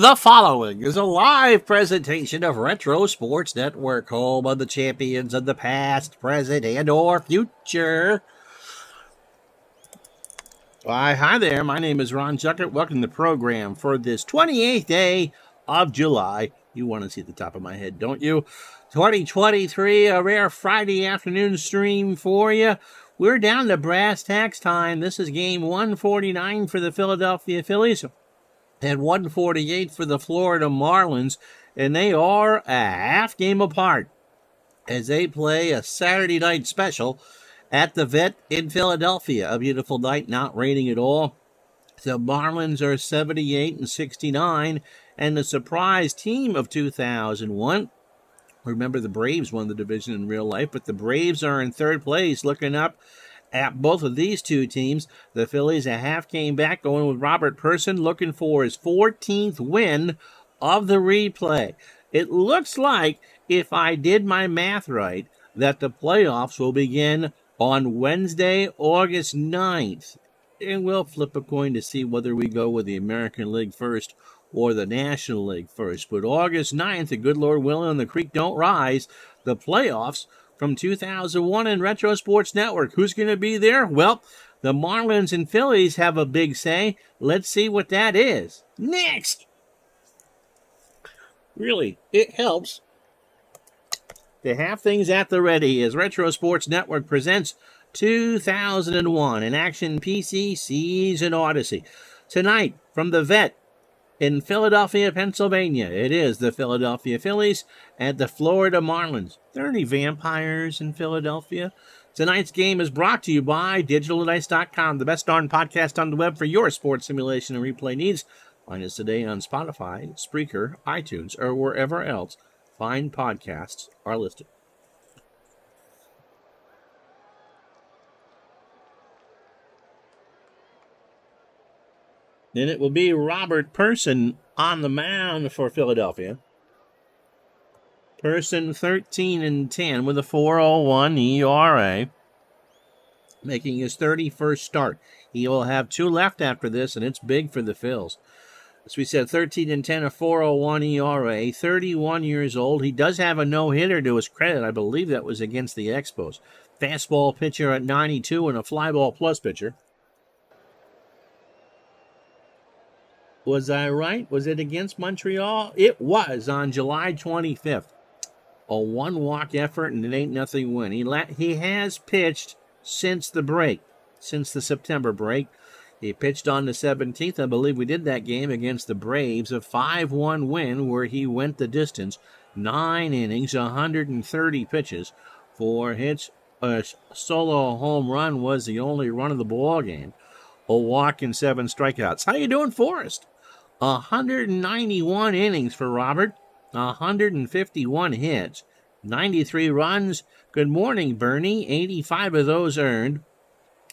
The following is a live presentation of Retro Sports Network, home of the champions of the past, present, and or future. Why, hi there. My name is Ron Juckert. Welcome to the program for this 28th day of July. You want to see the top of my head, don't you? 2023, a rare Friday afternoon stream for you. We're down to brass tacks time. This is game 149 for the Philadelphia Phillies and 148 for the Florida Marlins, and they are a half game apart as they play a Saturday night special at the Vet in Philadelphia. A beautiful night, not raining at all. The Marlins are 78 and 69, and the surprise team of 2001. Remember, the Braves won the division in real life, but the Braves are in third place, looking up at both of these two teams. The Phillies a half game back, going with Robert Person, looking for his 14th win of the replay. It looks like, if I did my math right, that the playoffs will begin on Wednesday, August 9th. And we'll flip a coin to see whether we go with the American League first or the National League first. But August 9th, the good Lord willing, the creek don't rise, the playoffs from 2001 in Retro Sports Network. Who's going to be there? Well, the Marlins and Phillies have a big say. Let's see what that is. Next! Really, it helps to have things at the ready as Retro Sports Network presents 2001 in Action PC Season Odyssey. Tonight, from the Vet in Philadelphia, Pennsylvania, it is the Philadelphia Phillies and the Florida Marlins. Are there any vampires in Philadelphia? Tonight's game is brought to you by DigitalDice.com, the best darn podcast on the web for your sports simulation and replay needs. Find us today on Spotify, Spreaker, iTunes, or wherever else fine podcasts are listed. Then it will be Robert Person on the mound for Philadelphia. Person 13 and 10 with a 4.01 ERA, making his 31st start. He will have two left after this, and it's big for the Phils. As we said, 13 and 10, a 4.01 ERA, 31 years old. He does have a no-hitter to his credit. I believe that was against the Expos. Fastball pitcher at 92 and a fly ball plus pitcher. Was I right? Was it against Montreal? It was on July 25th. A one-walk effort and an 8-0 win. He has pitched since the break, since the September break. He pitched on the 17th. I believe we did that game against the Braves. A 5-1 win where he went the distance. 9 innings, 130 pitches. 4 hits. A solo home run was the only run of the ball game. A walk and 7 strikeouts. How you doing, Forrest? 191 innings for Robert, 151 hits, 93 runs. Good morning, Bernie. 85 of those earned.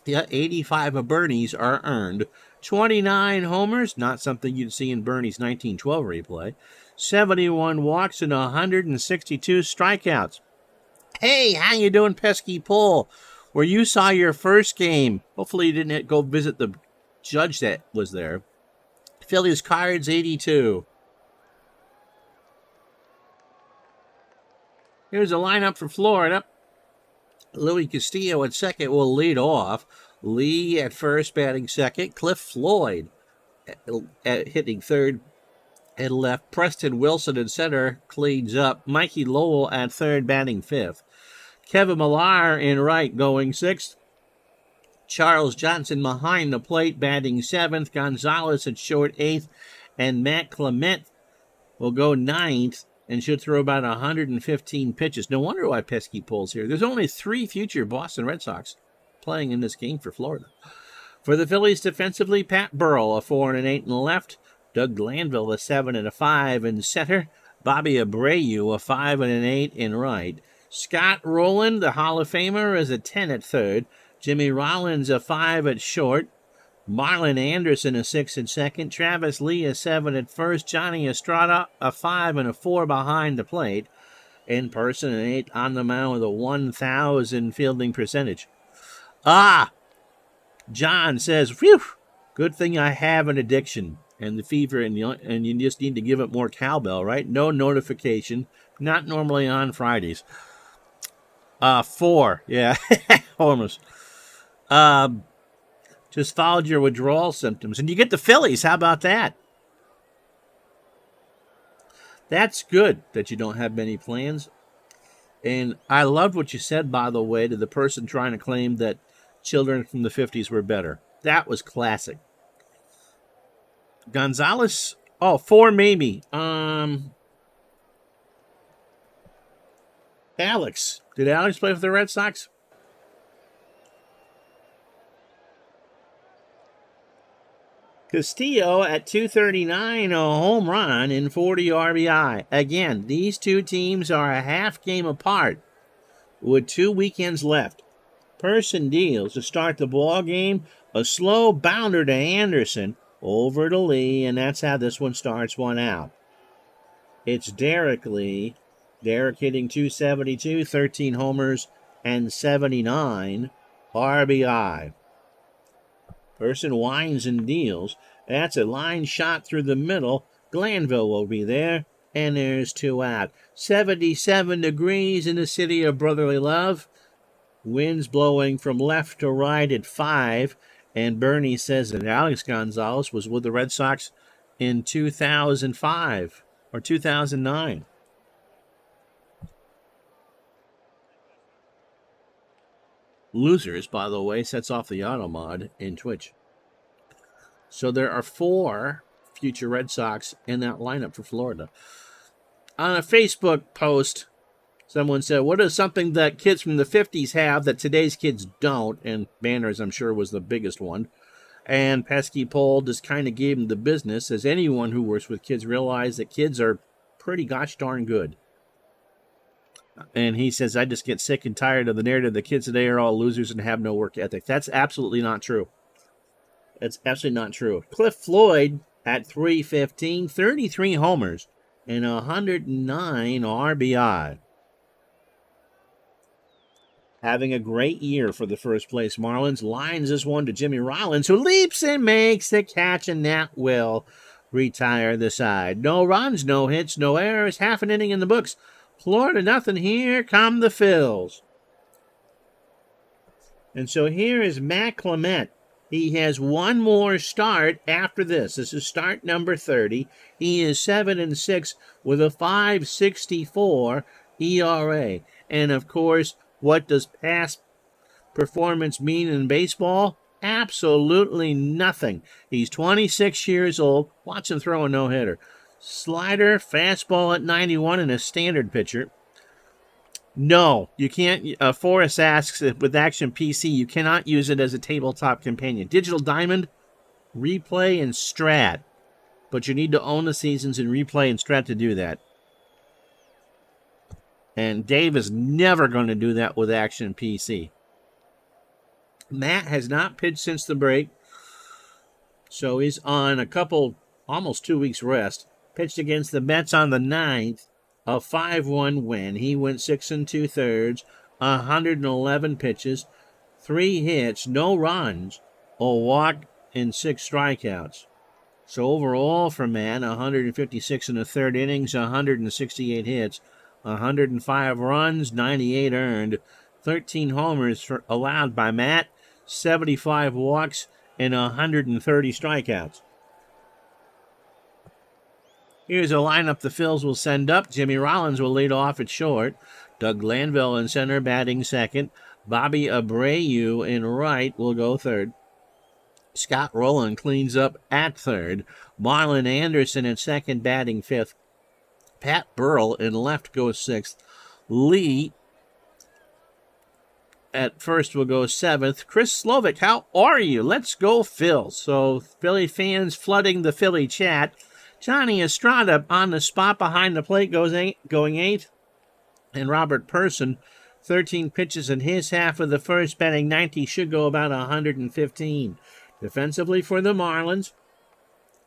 Yeah, 85 of Bernie's are earned. 29 homers, not something you'd see in Bernie's 1912 replay. 71 walks and 162 strikeouts. Hey, how you doing, Pesky Paul? Where you saw your first game. Hopefully you didn't go visit the judge that was there. Phillies Cards 82. Here's a lineup for Florida. Louis Castillo at second will lead off. Lee at first, batting second. Cliff Floyd hitting third and left. Preston Wilson in center cleans up. Mikey Lowell at third, batting fifth. Kevin Millar in right, going sixth. Charles Johnson behind the plate, batting seventh. Gonzalez at short, eighth. And Matt Clement will go ninth and should throw about 115 pitches. No wonder why Pesky pulls here. There's only 3 future Boston Red Sox playing in this game for Florida. For the Phillies defensively, Pat Burrell, a 4 and an 8 in left. Doug Glanville, a 7 and a 5 in center. Bobby Abreu, a 5 and an 8 in right. Scott Rowland, the Hall of Famer, is a 10 at third. Jimmy Rollins, a 5 at short. Marlon Anderson, a 6 at second. Travis Lee, a 7 at first. Johnny Estrada, a 5 and a 4 behind the plate. In person, an 8 on the mound with a 1,000 fielding percentage. John says, phew, good thing I have an addiction. and the fever, and you just need to give it more cowbell, right? No notification. Not normally on Fridays. 4, yeah, almost. Just followed your withdrawal symptoms, and you get the Phillies. How about that? That's good that you don't have many plans. And I loved what you said, by the way, to the person trying to claim that children from the 50s were better. That was classic. Gonzalez, 4 maybe. Alex. Did Alex play for the Red Sox? Castillo at 239, a home run and 40 RBI. Again, these two teams are a half game apart with 2 weekends left. Person deals to start the ball game, a slow bounder to Anderson, over to Lee, and that's how this one starts 1 out. It's Derek Lee. Derek hitting 272, 13 homers, and 79 RBI. Person winds and deals. That's a line shot through the middle. Glanville will be there, and there's 2 out. 77 degrees in the city of brotherly love. Winds blowing from left to right at 5. And Bernie says that Alex Gonzalez was with the Red Sox in 2005 or 2009. Losers, by the way, sets off the auto mod in Twitch. So there are 4 future Red Sox in that lineup for Florida. On a Facebook post, someone said, what is something that kids from the 50s have that today's kids don't? And Banners, I'm sure, was the biggest one. And Pesky Pole just kind of gave him the business, as anyone who works with kids realize that kids are pretty gosh darn good. And he says, I just get sick and tired of the narrative the kids today are all losers and have no work ethic. That's absolutely not true. That's absolutely not true. Cliff Floyd at 315, 33 homers, and 109 RBI. Having a great year for the first place Marlins. Lines this one to Jimmy Rollins, who leaps and makes the catch, and that will retire the side. No runs, no hits, no errors. Half an inning in the books. Florida nothing. Here come the Phils. And so here is Matt Clement. He has one more start after this. This is start number 30. He is 7-6 with a 5.64 ERA. And of course, what does past performance mean in baseball? Absolutely nothing. He's 26 years old. Watch him throw a no-hitter. Slider, fastball at 91, and a standard pitcher. No, you can't. Forrest asks if with Action PC, you cannot use it as a tabletop companion. Digital Diamond, Replay, and Strat. But you need to own the seasons in Replay and Strat to do that. And Dave is never going to do that with Action PC. Matt has not pitched since the break. So he's on a couple, almost 2 weeks rest. Pitched against the Mets on the 9th, a 5-1 win. He went 6 2/3, 111 pitches, 3 hits, no runs, a walk, and 6 strikeouts. So overall for Matt, 156 1/3 innings, 168 hits, 105 runs, 98 earned, 13 homers allowed by Matt, 75 walks, and 130 strikeouts. Here's a lineup the Phils will send up. Jimmy Rollins will lead off at short. Doug Glanville in center, batting second. Bobby Abreu in right will go third. Scott Rowland cleans up at third. Marlon Anderson in second, batting fifth. Pat Burrell in left goes sixth. Lee at first will go seventh. Chris Slovic, how are you? Let's go Phils. So Philly fans flooding the Philly chat. Johnny Estrada on the spot behind the plate going eighth. And Robert Person, 13 pitches in his half of the first, batting 90, should go about 115. Defensively for the Marlins,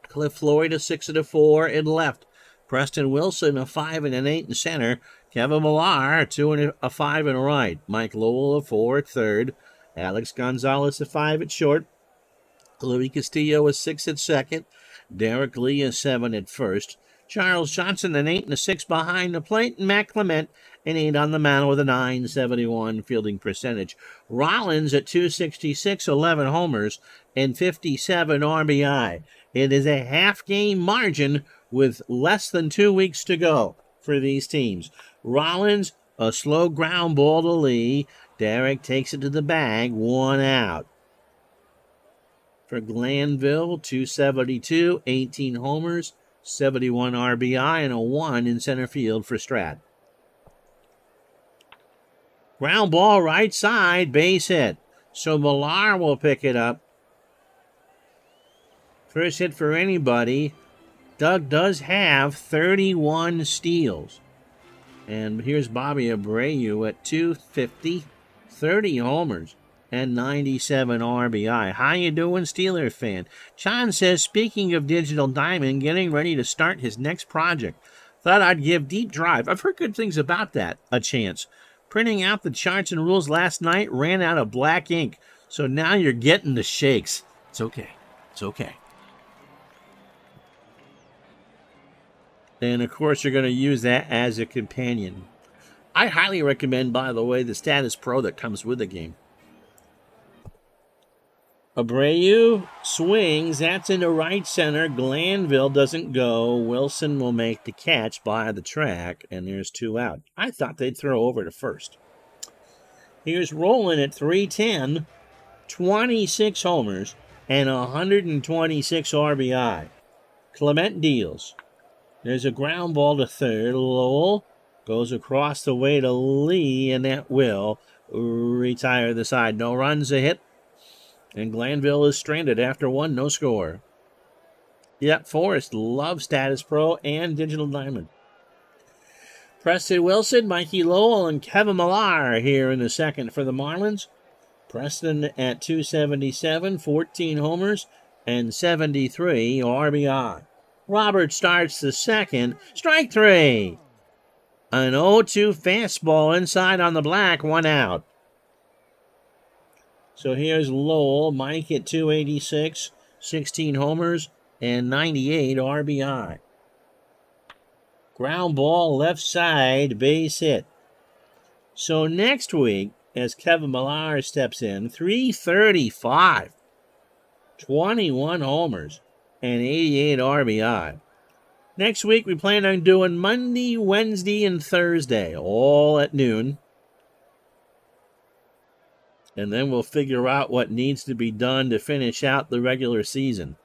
Cliff Floyd a 6 4 in left. Preston Wilson a 5 and an 8 in center. Kevin Millar a 2 and a 5 in right. Mike Lowell a 4 at third. Alex Gonzalez a 5 at short. Louis Castillo a 6 at second. Derek Lee is 7 at first. Charles Johnson an 8 and a 6 behind the plate, and Matt Clement an 8 on the mound with a .971 fielding percentage. Rollins at 266, 11 homers, and 57 RBI. It is a half-game margin with less than 2 weeks to go for these teams. Rollins, a slow ground ball to Lee. Derek takes it to the bag, 1 out. For Glanville, 272, 18 homers, 71 RBI, and a 1 in center field for Strat. Ground ball right side, base hit. So Millar will pick it up. First hit for anybody. Doug does have 31 steals. And here's Bobby Abreu at 250, 30 homers, and 97 RBI. How you doing, Steeler fan? John says, speaking of Digital Diamond, getting ready to start his next project. Thought I'd give Deep Drive, I've heard good things about that, a chance. Printing out the charts and rules last night, ran out of black ink. So now you're getting the shakes. It's okay. It's okay. And, of course, you're going to use that as a companion. I highly recommend, by the way, the Status Pro that comes with the game. Abreu swings. That's into right center. Glanville doesn't go. Wilson will make the catch by the track, and there's 2 out. I thought they'd throw over to first. Here's Roland at 310, 26 homers, and 126 RBI. Clement deals. There's a ground ball to third. Lowell goes across the way to Lee, and that will retire the side. No runs, a hit. And Glanville is stranded after 1, no score. Yep, Forrest loves Status Pro and Digital Diamond. Preston Wilson, Mikey Lowell, and Kevin Millar here in the second for the Marlins. Preston at 277, 14 homers, and 73 RBI. Robert starts the second. Strike 3. An 0-2 fastball inside on the black, 1 out. So here's Lowell, Mike at 286, 16 homers, and 98 RBI. Ground ball left side, base hit. So next week, as Kevin Millar steps in, 335, 21 homers, and 88 RBI. Next week, we plan on doing Monday, Wednesday, and Thursday, all at noon. And then we'll figure out what needs to be done to finish out the regular season.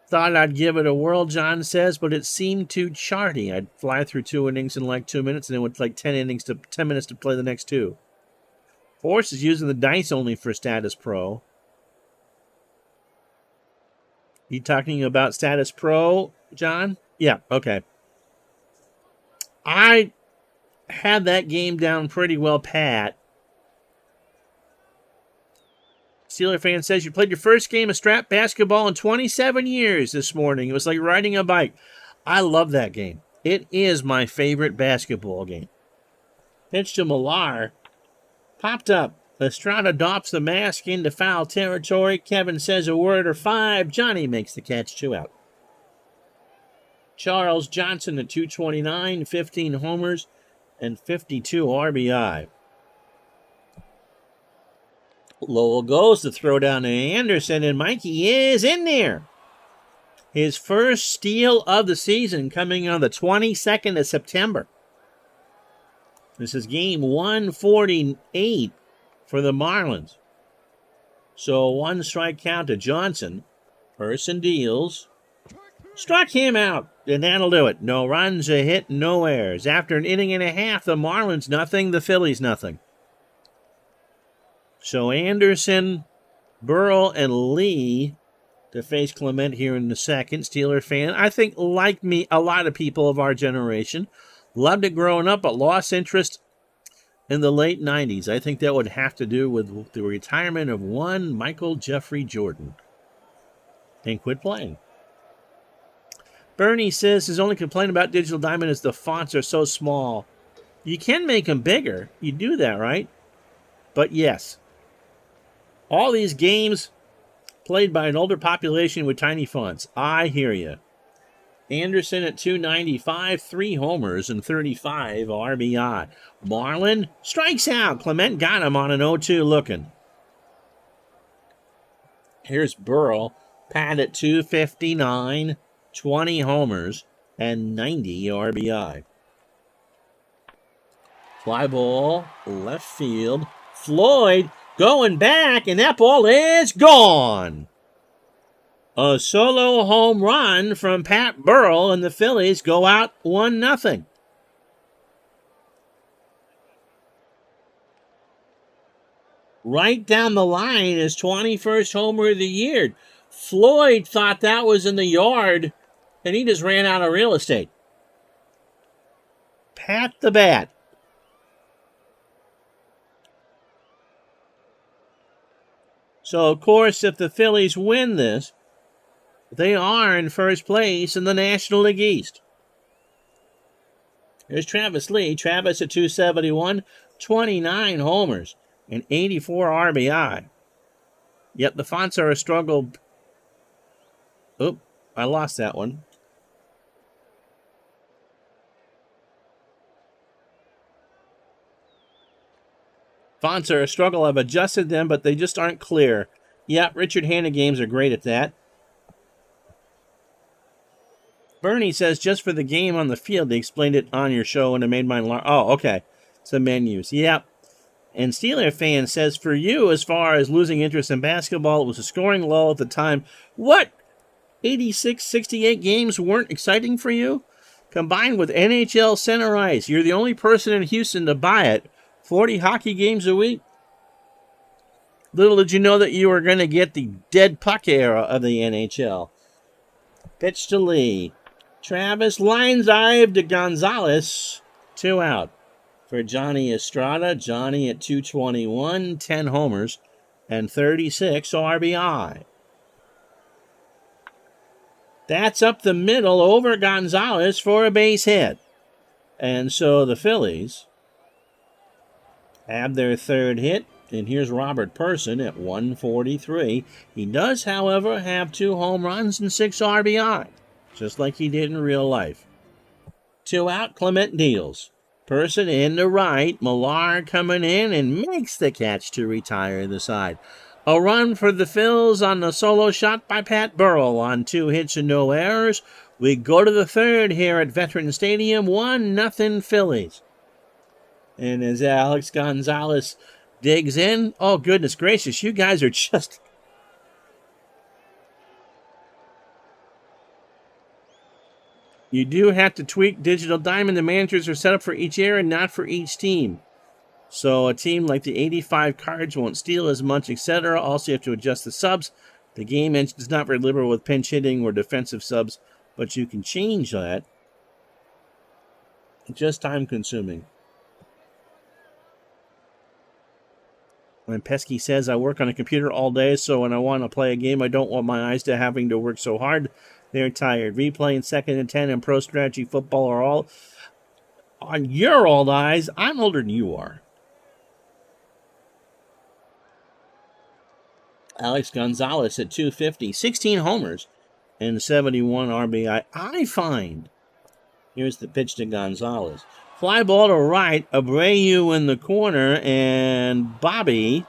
Thought I'd give it a whirl, John says, but it seemed too charty. I'd fly through 2 innings in like 2 minutes, and it would take 10 minutes to play the next 2. Force is using the dice only for Status Pro. You talking about Status Pro, John? Yeah, okay. I had that game down pretty well pat. Steeler fan says you played your first game of strap basketball in 27 years this morning. It was like riding a bike. I love that game. It is my favorite basketball game. Pitch to Millar. Popped up. Estrada adopts the mask into foul territory. Kevin says a word or 5. Johnny makes the catch, 2 out. Charles Johnson at 229, 15 homers, and 52 RBI. Lowell goes to throw down to Anderson, and Mikey is in there. His first steal of the season coming on the 22nd of September. This is game 148 for the Marlins. So 1 strike count to Johnson. Person deals. Struck him out, and that'll do it. No runs, a hit, no errors. After an inning and a half, the Marlins nothing, the Phillies nothing. So Anderson, Burrell, and Lee to face Clement here in the second. Steeler fan, I think, like me, a lot of people of our generation, loved it growing up, but lost interest in the late 90s. I think that would have to do with the retirement of one Michael Jeffrey Jordan. And quit playing. Bernie says his only complaint about Digital Diamond is the fonts are so small. You can make them bigger. You do that, right? But yes, all these games played by an older population with tiny fonts. I hear you. Anderson at 295, 3 homers and 35 RBI. Marlin strikes out. Clement got him on an 0-2 looking. Here's Burrell. Pat at 259, 20 homers and 90 RBI. Fly ball, left field. Floyd going back, and that ball is gone. A solo home run from Pat Burrell, and the Phillies go out 1-0. Right down the line, his 21st homer of the year. Floyd thought that was in the yard, and he just ran out of real estate. Pat the bat. So, of course, if the Phillies win this, they are in first place in the National League East. Here's Travis Lee. Travis at 271, 29 homers and 84 RBI. Yep, the fonts are a struggle. Oop, I lost that one. Fonts are a struggle. I've adjusted them, but they just aren't clear. Yeah, Richard Hanna games are great at that. Bernie says, just for the game on the field, they explained it on your show and it made mine large. Oh, okay. It's the menus. Yep. And Steeler fan says, for you, as far as losing interest in basketball, it was a scoring lull at the time. What? 86, 68 games weren't exciting for you? Combined with NHL center ice, you're the only person in Houston to buy it. 40 hockey games a week? Little did you know that you were going to get the dead puck era of the NHL. Pitch to Lee. Travis lines dive to Gonzalez. 2 out. For Johnny Estrada. Johnny at 221, 10 homers, and 36 RBI. That's up the middle over Gonzalez for a base hit. And so the Phillies have their third hit. And here's Robert Person at 143. He does, however, have 2 home runs and 6 RBI, just like he did in real life. 2 out, Clement deals. Person in the right. Millar coming in and makes the catch to retire the side. A run for the Phils on the solo shot by Pat Burrell on 2 hits and no errors. We go to the third here at Veterans Stadium. 1-0 Phillies. And as Alex Gonzalez digs in, oh, goodness gracious, you guys are just... You do have to tweak Digital Diamond. The managers are set up for each era, not for each team. So a team like the 85 cards won't steal as much, etc. Also, you have to adjust the subs. The game engine is not very liberal with pinch hitting or defensive subs, but you can change that. It's just time consuming. And Pesky says, I work on a computer all day, so when I want to play a game, I don't want my eyes to having to work so hard. They're tired. Replaying 2nd and 10 and pro strategy football are all on your old eyes. I'm older than you are. Alex Gonzalez at 250, 16 homers and 71 RBI. I find, here's the pitch to Gonzalez. Fly ball to right, Abreu in the corner, and Bobby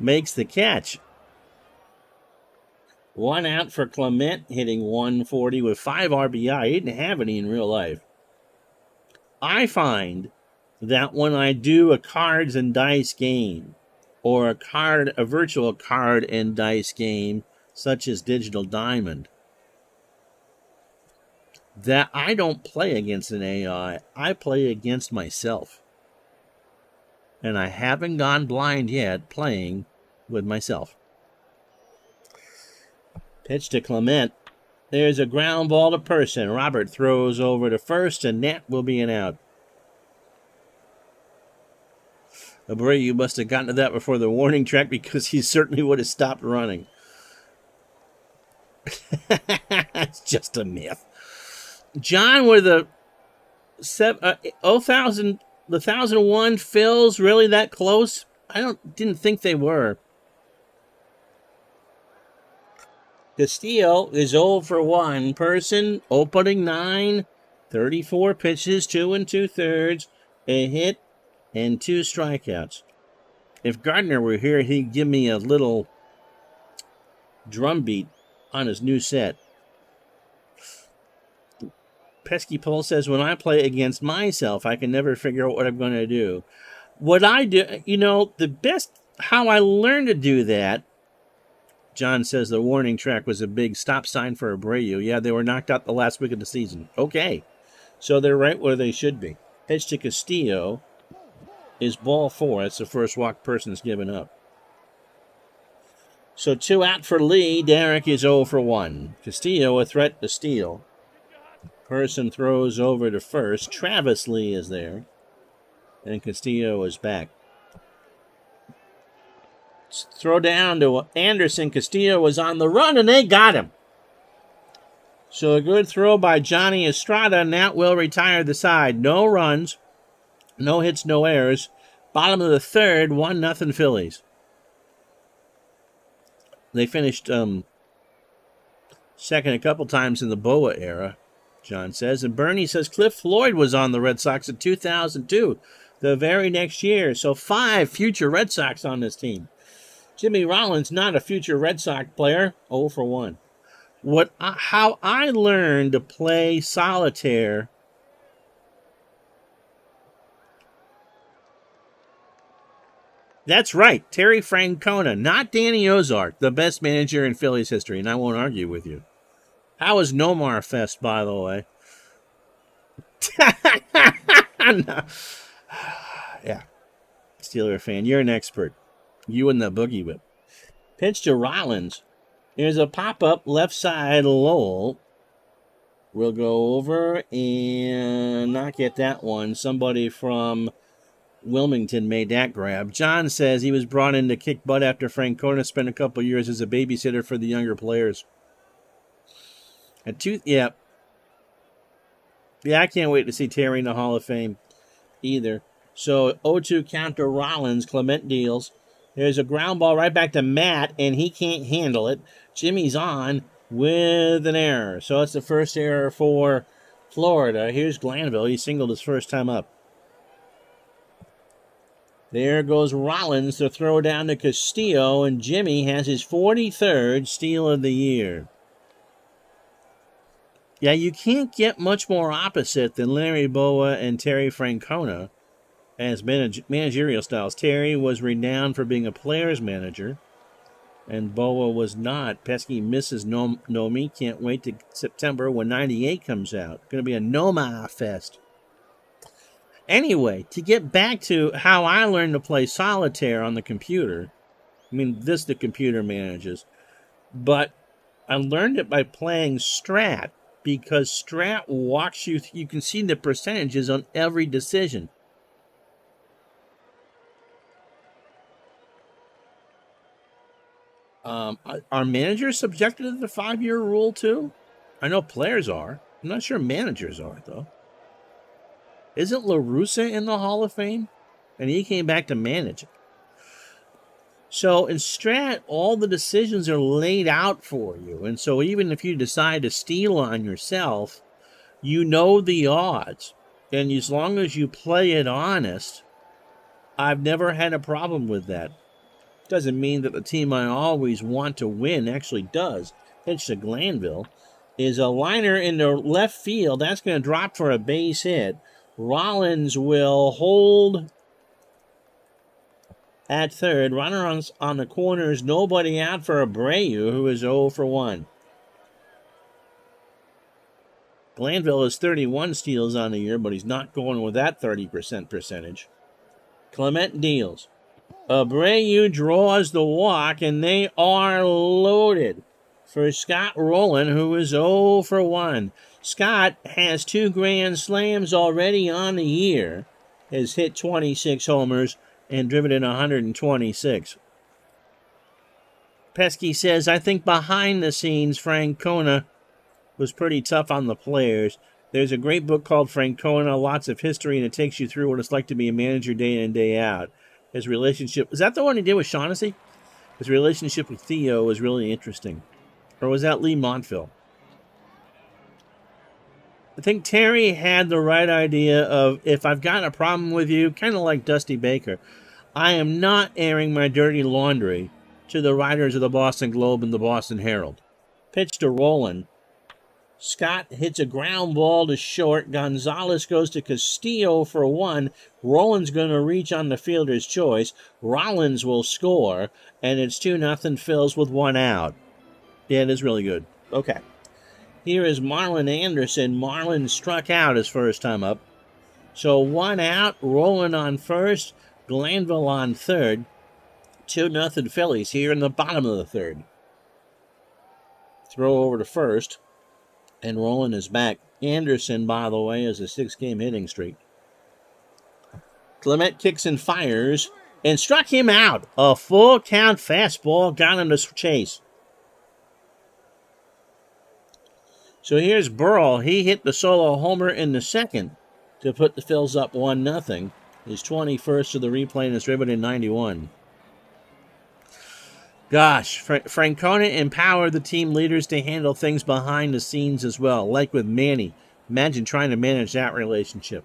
makes the catch. 1 out for Clement, hitting 140 with 5 RBI. He didn't have any in real life. I find that when I do a cards and dice game, or a virtual card and dice game, such as Digital Diamond, that I don't play against an AI. I play against myself. And I haven't gone blind yet playing with myself. Pitch to Clement. There's a ground ball to Person. Robert throws over to first, and that will be an out. Abreu must have gotten to that before the warning track because he certainly would have stopped running. It's just a myth. John with the 1001 Phils, really that close? I didn't think they were. Castillo is 0 for 1. Person, opening 9, 34 pitches, 2 2/3, a hit, and 2 strikeouts. If Gardner were here, he'd give me a little drum beat on his new set. Pesky Pole says, when I play against myself, I can never figure out what I'm going to do. What I do, how I learned to do that, John says the warning track was a big stop sign for Abreu. Yeah, they were knocked out the last week of the season. Okay, so they're right where they should be. Pitch to Castillo is ball 4. That's the first walk Person's given up. So 2 out for Lee. Derek is 0 for 1. Castillo a threat to steal. Person throws over to first. Travis Lee is there. And Castillo is back. Throw down to Anderson. Castillo was on the run, and they got him. So a good throw by Johnny Estrada, and that will retire the side. No runs, no hits, no errors. Bottom of the third, 1-0 Phillies. They finished second a couple times in the Boa era, John says. And Bernie says Cliff Floyd was on the Red Sox in 2002, the very next year. So 5 future Red Sox on this team. Jimmy Rollins, not a future Red Sox player, 0 for 1. How I learned to play solitaire That's right, Terry Francona, not Danny Ozark, the best manager in Phillies history, and I won't argue with you. How was Nomar Fest, by the way? No. Yeah, Steeler fan, you're an expert. You and the boogie whip. Pitch to Rollins. Here's a pop-up left side Lowell. We'll go over and not get that one. Somebody from Wilmington made that grab. John says he was brought in to kick butt after Francona spent a couple years as a babysitter for the younger players. Yeah, I can't wait to see Terry in the Hall of Fame either. So 0-2 count to Rollins. Clement deals. There's a ground ball right back to Matt, and he can't handle it. Jimmy's on with an error. So it's the first error for Florida. Here's Glanville. He singled his first time up. There goes Rollins to throw down to Castillo, and Jimmy has his 43rd steal of the year. Yeah, you can't get much more opposite than Larry Bowa and Terry Francona as managerial styles. Terry was renowned for being a player's manager, and Bowa was not. Pesky misses Nomi. Can't wait to September when 98 comes out. Going to be a Noma fest. Anyway, to get back to how I learned to play solitaire on the computer, I mean, this the computer manages, but I learned it by playing Strat, because Strat walks you, you can see the percentages on every decision. Are managers subjected to the 5-year rule too? I know players are. I'm not sure managers are, though. Isn't La Russa in the Hall of Fame? And he came back to manage it. So in Strat, all the decisions are laid out for you. And so even if you decide to steal on yourself, you know the odds. And as long as you play it honest, I've never had a problem with that. Doesn't mean that the team I always want to win actually does. Pitch to Glanville is a liner into left field. That's going to drop for a base hit. Rollins will hold at third. Runner on the corners. Nobody out for Abreu, who is 0 for 1. Glanville has 31 steals on the year, but he's not going with that 30% percentage. Clement deals. Abreu draws the walk, and they are loaded for Scott Rowland, who is 0 for 1. Scott has 2 grand slams already on the year, has hit 26 homers, and driven in 126. Pesky says, I think behind the scenes, Francona was pretty tough on the players. There's a great book called Francona, lots of history, and it takes you through what it's like to be a manager day in and day out. His relationship, is that the one he did with Shaughnessy? His relationship with Theo was really interesting. Or was that Lee Montville? I think Terry had the right idea of, if I've got a problem with you, kind of like Dusty Baker, I am not airing my dirty laundry to the writers of the Boston Globe and the Boston Herald. Pitch to Roland. Scott hits a ground ball to short. Gonzalez goes to Castillo for one. Roland's going to reach on the fielder's choice. Rollins will score, and it's 2-0 Phils with one out. Yeah, it is really good. Okay. Here is Marlon Anderson. Marlon struck out his first time up. So one out, Roland on first, Glanville on third. 2-0 Phillies here in the bottom of the third. Throw over to first, and Roland is back. Anderson, by the way, has a 6-game hitting streak. Clement kicks and fires, and struck him out. A full count fastball got him to chase. So here's Burrell. He hit the solo homer in the second to put the Phils up 1-0. His 21st of the replay and is driven in 91. Gosh, Francona empowered the team leaders to handle things behind the scenes as well, like with Manny. Imagine trying to manage that relationship.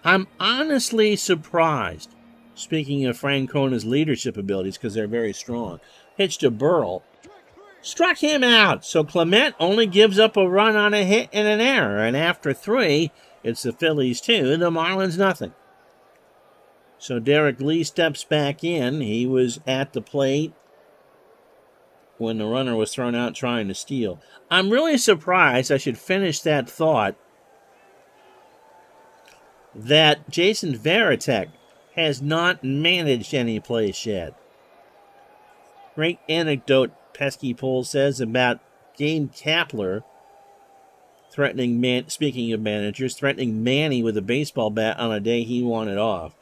I'm honestly surprised, speaking of Francona's leadership abilities, because they're very strong. Pitch to Burrell. Struck him out, so Clement only gives up a run on a hit and an error, and after 3, it's the Phillies 2, the Marlins nothing. So Derek Lee steps back in. He was at the plate when the runner was thrown out trying to steal. I'm really surprised, I should finish that thought, that Jason Varitek has not managed any place yet. Great anecdote, Pesky Pole says, about Gabe Kapler speaking of managers, threatening Manny with a baseball bat on a day he wanted off.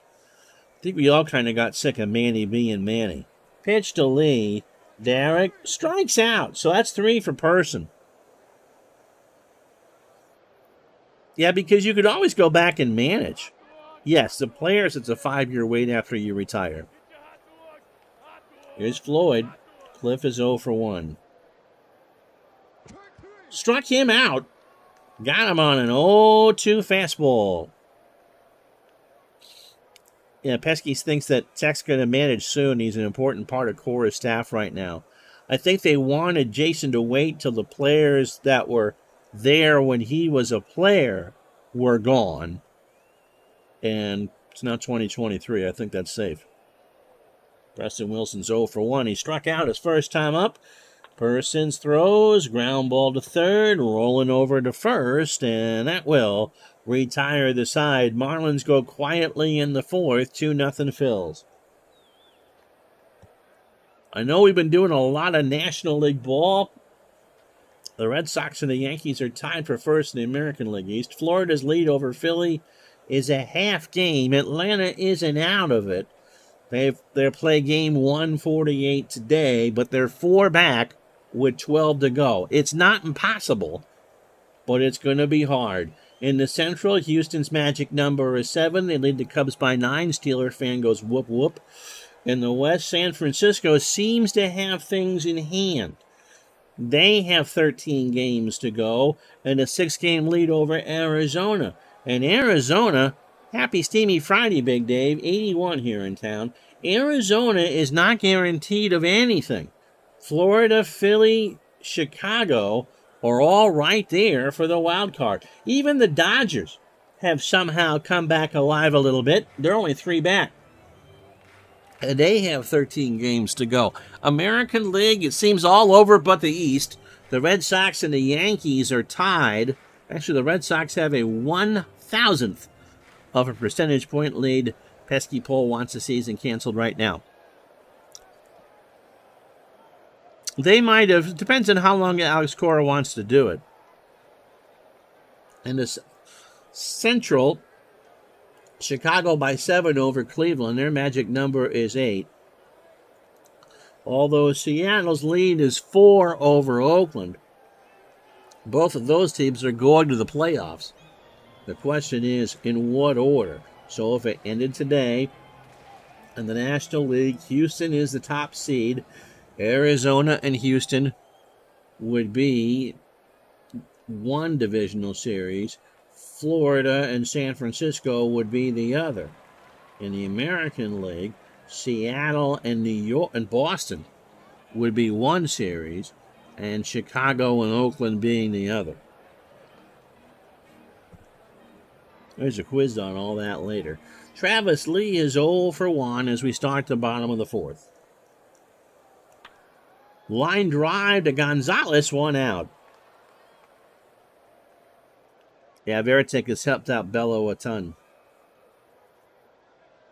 I think we all kind of got sick of Manny being Manny. Pitch to Lee. Derek strikes out. So that's 3 for Person. Yeah, because you could always go back and manage. Yes, the players, it's a 5-year wait after you retire. Here's Floyd. Cliff is 0 for 1. Struck him out. Got him on an 0-2 fastball. Yeah, Pesky thinks that Tech's going to manage soon. He's an important part of Cora's staff right now. I think they wanted Jason to wait till the players that were there when he was a player were gone. And it's now 2023. I think that's safe. Preston Wilson's 0 for 1. He struck out his first time up. Persons throws, ground ball to third, rolling over to first, and that will retire the side. Marlins go quietly in the fourth, 2-0 Phils. I know we've been doing a lot of National League ball. The Red Sox and the Yankees are tied for first in the American League East. Florida's lead over Philly is a half game. Atlanta isn't out of it. They play game 148 today, but they're 4 back with 12 to go. It's not impossible, but it's going to be hard. In the Central, Houston's magic number is 7. They lead the Cubs by 9. Steeler fan goes whoop whoop. In the West, San Francisco seems to have things in hand. They have 13 games to go and a 6-game lead over Arizona. And Arizona, happy steamy Friday, Big Dave, 81 here in town. Arizona is not guaranteed of anything. Florida, Philly, Chicago are all right there for the wild card. Even the Dodgers have somehow come back alive a little bit. They're only 3 back. And they have 13 games to go. American League, it seems all over but the East. The Red Sox and the Yankees are tied. Actually, the Red Sox have a 1,000th of a percentage point lead. Pesky Pole wants the season canceled right now. They might have, depends on how long Alex Cora wants to do it. And the Central, Chicago by 7 over Cleveland. Their magic number is 8. Although Seattle's lead is 4 over Oakland. Both of those teams are going to the playoffs. The question is, in what order? So if it ended today, in the National League, Houston is the top seed. Arizona and Houston would be one divisional series. Florida and San Francisco would be the other. In the American League, Seattle and New York and Boston would be one series, and Chicago and Oakland being the other. There's a quiz on all that later. Travis Lee is 0 for 1 as we start the bottom of the fourth. Line drive to Gonzalez, 1 out. Yeah, Veritek has helped out Bello a ton.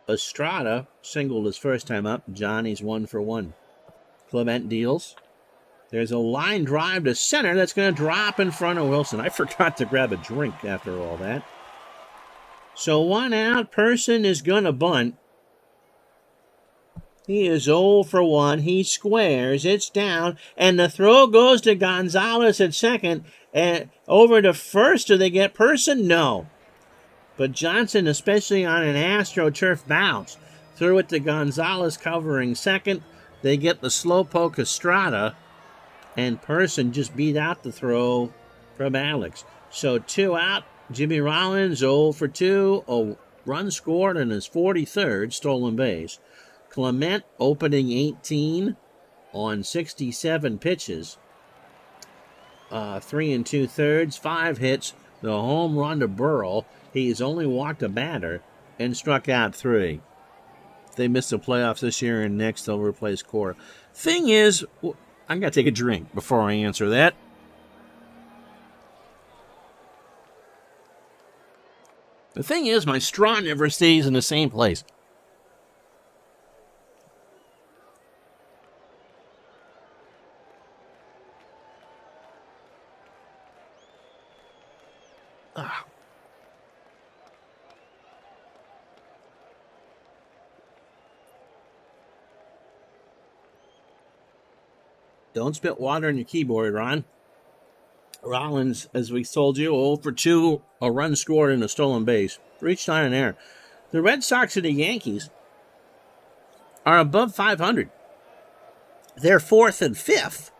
Estrada singled his first time up. Johnny's 1 for 1. Clement deals. There's a line drive to center that's going to drop in front of Wilson. I forgot to grab a drink after all that. So 1 out. Person is going to bunt. He is 0 for 1. He squares. It's down. And the throw goes to Gonzalez at second. And over to first. Do they get Person? No. But Johnson, especially on an AstroTurf bounce, threw it to Gonzalez covering second. They get the slowpoke Estrada. And Person just beat out the throw from Alex. So 2 out. Jimmy Rollins, 0 for 2. A run scored on his 43rd stolen base. Clement opening 18 on 67 pitches. 3 2/3, 5 hits. The home run to Burrell. He's only walked a batter and struck out 3. If they miss the playoffs this year and next, they'll replace Cora. Thing is, I got to take a drink before I answer that. The thing is, my straw never stays in the same place. Don't spit water on your keyboard, Ron. Rollins, as we told you, 0 for 2, a run scored and a stolen base. Reached on an error. The Red Sox and the Yankees are above 500. They're 4th and 5th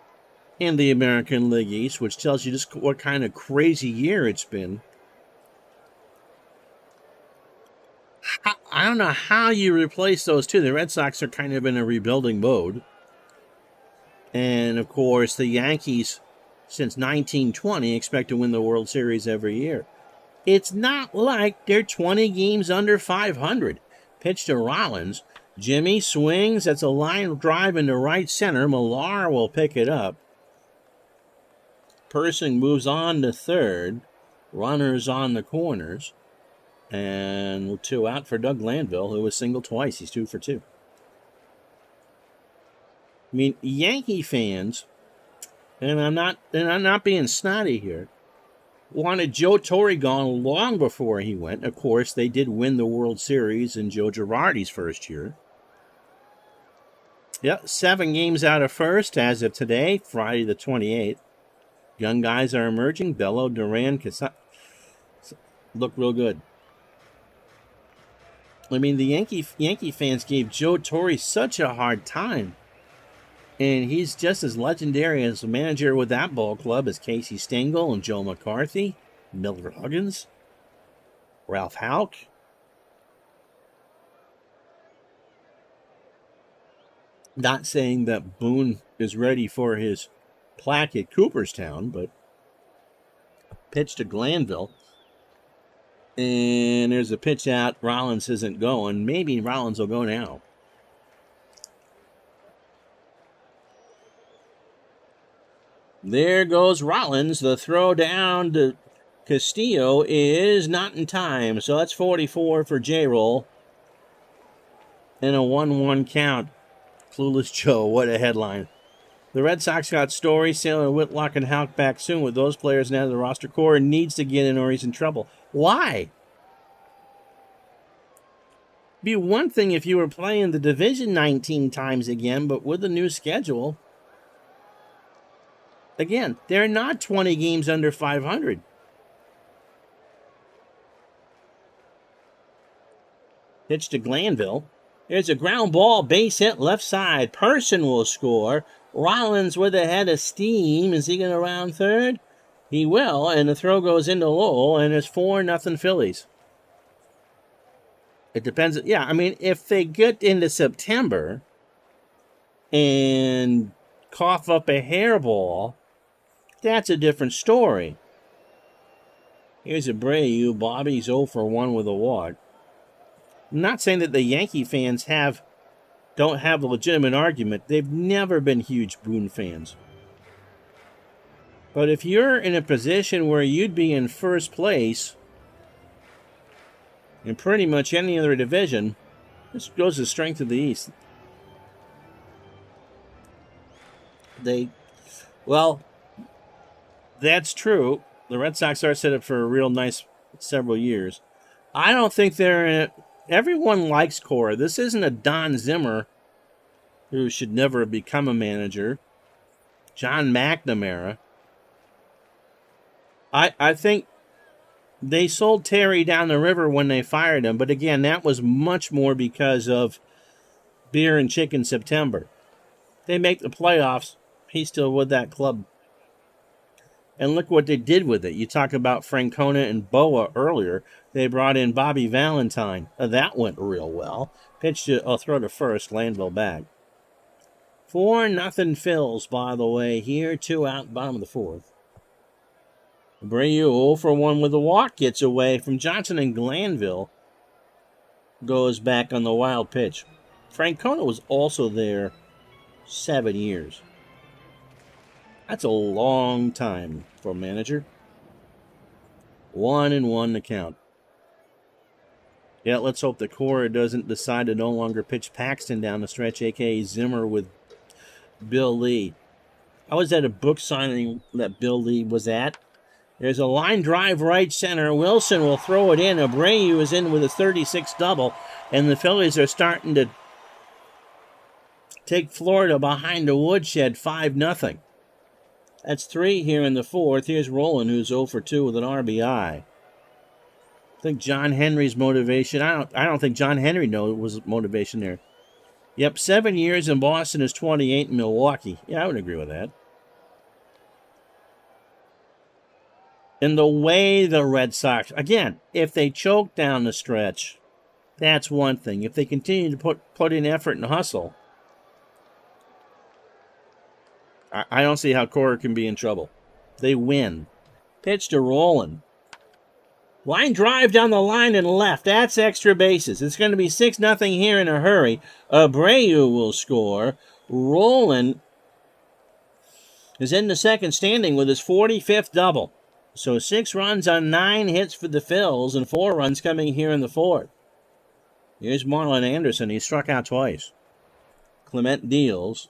in the American League East, which tells you just what kind of crazy year it's been. I don't know how you replace those two. The Red Sox are kind of in a rebuilding mode. And, of course, the Yankees, since 1920, expect to win the World Series every year. It's not like they're 20 games under 500. Pitch to Rollins. Jimmy swings. That's a line drive into right center. Millar will pick it up. Person moves on to third. Runners on the corners. And 2 out for Doug Glanville, who was singled twice. He's 2 for 2. I mean, Yankee fans, and I'm not being snotty here, wanted Joe Torre gone long before he went. Of course, they did win the World Series in Joe Girardi's first year. Yep, 7 games out of first as of today, Friday the 28th. Young guys are emerging. Bello, Duran, look real good. I mean, the Yankee fans gave Joe Torre such a hard time. And he's just as legendary as a manager with that ball club as Casey Stengel and Joe McCarthy, Mildred Huggins, Ralph Houck. Not saying that Boone is ready for his plaque at Cooperstown, but pitch to Glanville. And there's a pitch out. Rollins isn't going. Maybe Rollins will go now. There goes Rollins. The throw down to Castillo is not in time. So that's 44 for J-Roll. And a 1-1 count. Clueless Joe, what a headline. The Red Sox got Story, Saylor, Whitlock, and Houck back soon. With those players now, the roster core needs to get in or he's in trouble. Why? Be one thing if you were playing the division 19 times again, but with the new schedule... Again, they're not 20 games under 500. Pitch to Glanville. There's a ground ball, base hit left side. Person will score. Rollins with a head of steam. Is he going to round third? He will, and the throw goes into Lowell, and it's 4-0 Phillies. It depends. Yeah, I mean, if they get into September and cough up a hairball, that's a different story. Here's Abreu. Bobby's 0 for 1 with a walk. I'm not saying that the Yankee fans don't have a legitimate argument. They've never been huge Boone fans. But if you're in a position where you'd be in first place in pretty much any other division, this goes to the strength of the East. Well, that's true. The Red Sox are set up for a real nice several years. I don't think they're in it. Everyone likes Cora. This isn't a Don Zimmer who should never have become a manager. John McNamara. I think they sold Terry down the river when they fired him, but again, that was much more because of beer and chicken September. They make the playoffs. He's still with that club. And look what they did with it. You talk about Francona and Boa earlier. They brought in Bobby Valentine. That went real well. Pitch to throw to first. Landville back. 4-0 Phils, by the way. Here, 2 out, bottom of the fourth. Abreu 0 for 1 with a walk. Gets away from Johnson, and Glanville goes back on the wild pitch. Francona was also there 7 years. That's a long time for a manager. 1-1 to count. Yeah, let's hope that Cora doesn't decide to no longer pitch Paxton down the stretch, a.k.a. Zimmer with Bill Lee. I was at a book signing that Bill Lee was at. There's a line drive right center. Wilson will throw it in. Abreu is in with a 36 double, and the Phillies are starting to take Florida behind the woodshed 5-0. That's 3 here in the fourth. Here's Roland, who's 0 for 2 with an RBI. I think John Henry's motivation. I don't think John Henry was motivation there. Yep, 7 years in Boston is 28 in Milwaukee. Yeah, I would agree with that. And the way the Red Sox, again, if they choke down the stretch, that's one thing. If they continue to put in effort and hustle, I don't see how Cora can be in trouble. They win. Pitch to Roland. Line drive down the line and left. That's extra bases. It's going to be 6-0 here in a hurry. Abreu will score. Roland is in the second standing with his 45th double. So 6 runs on 9 hits for the Phils and 4 runs coming here in the fourth. Here's Marlon Anderson. He struck out twice. Clement deals.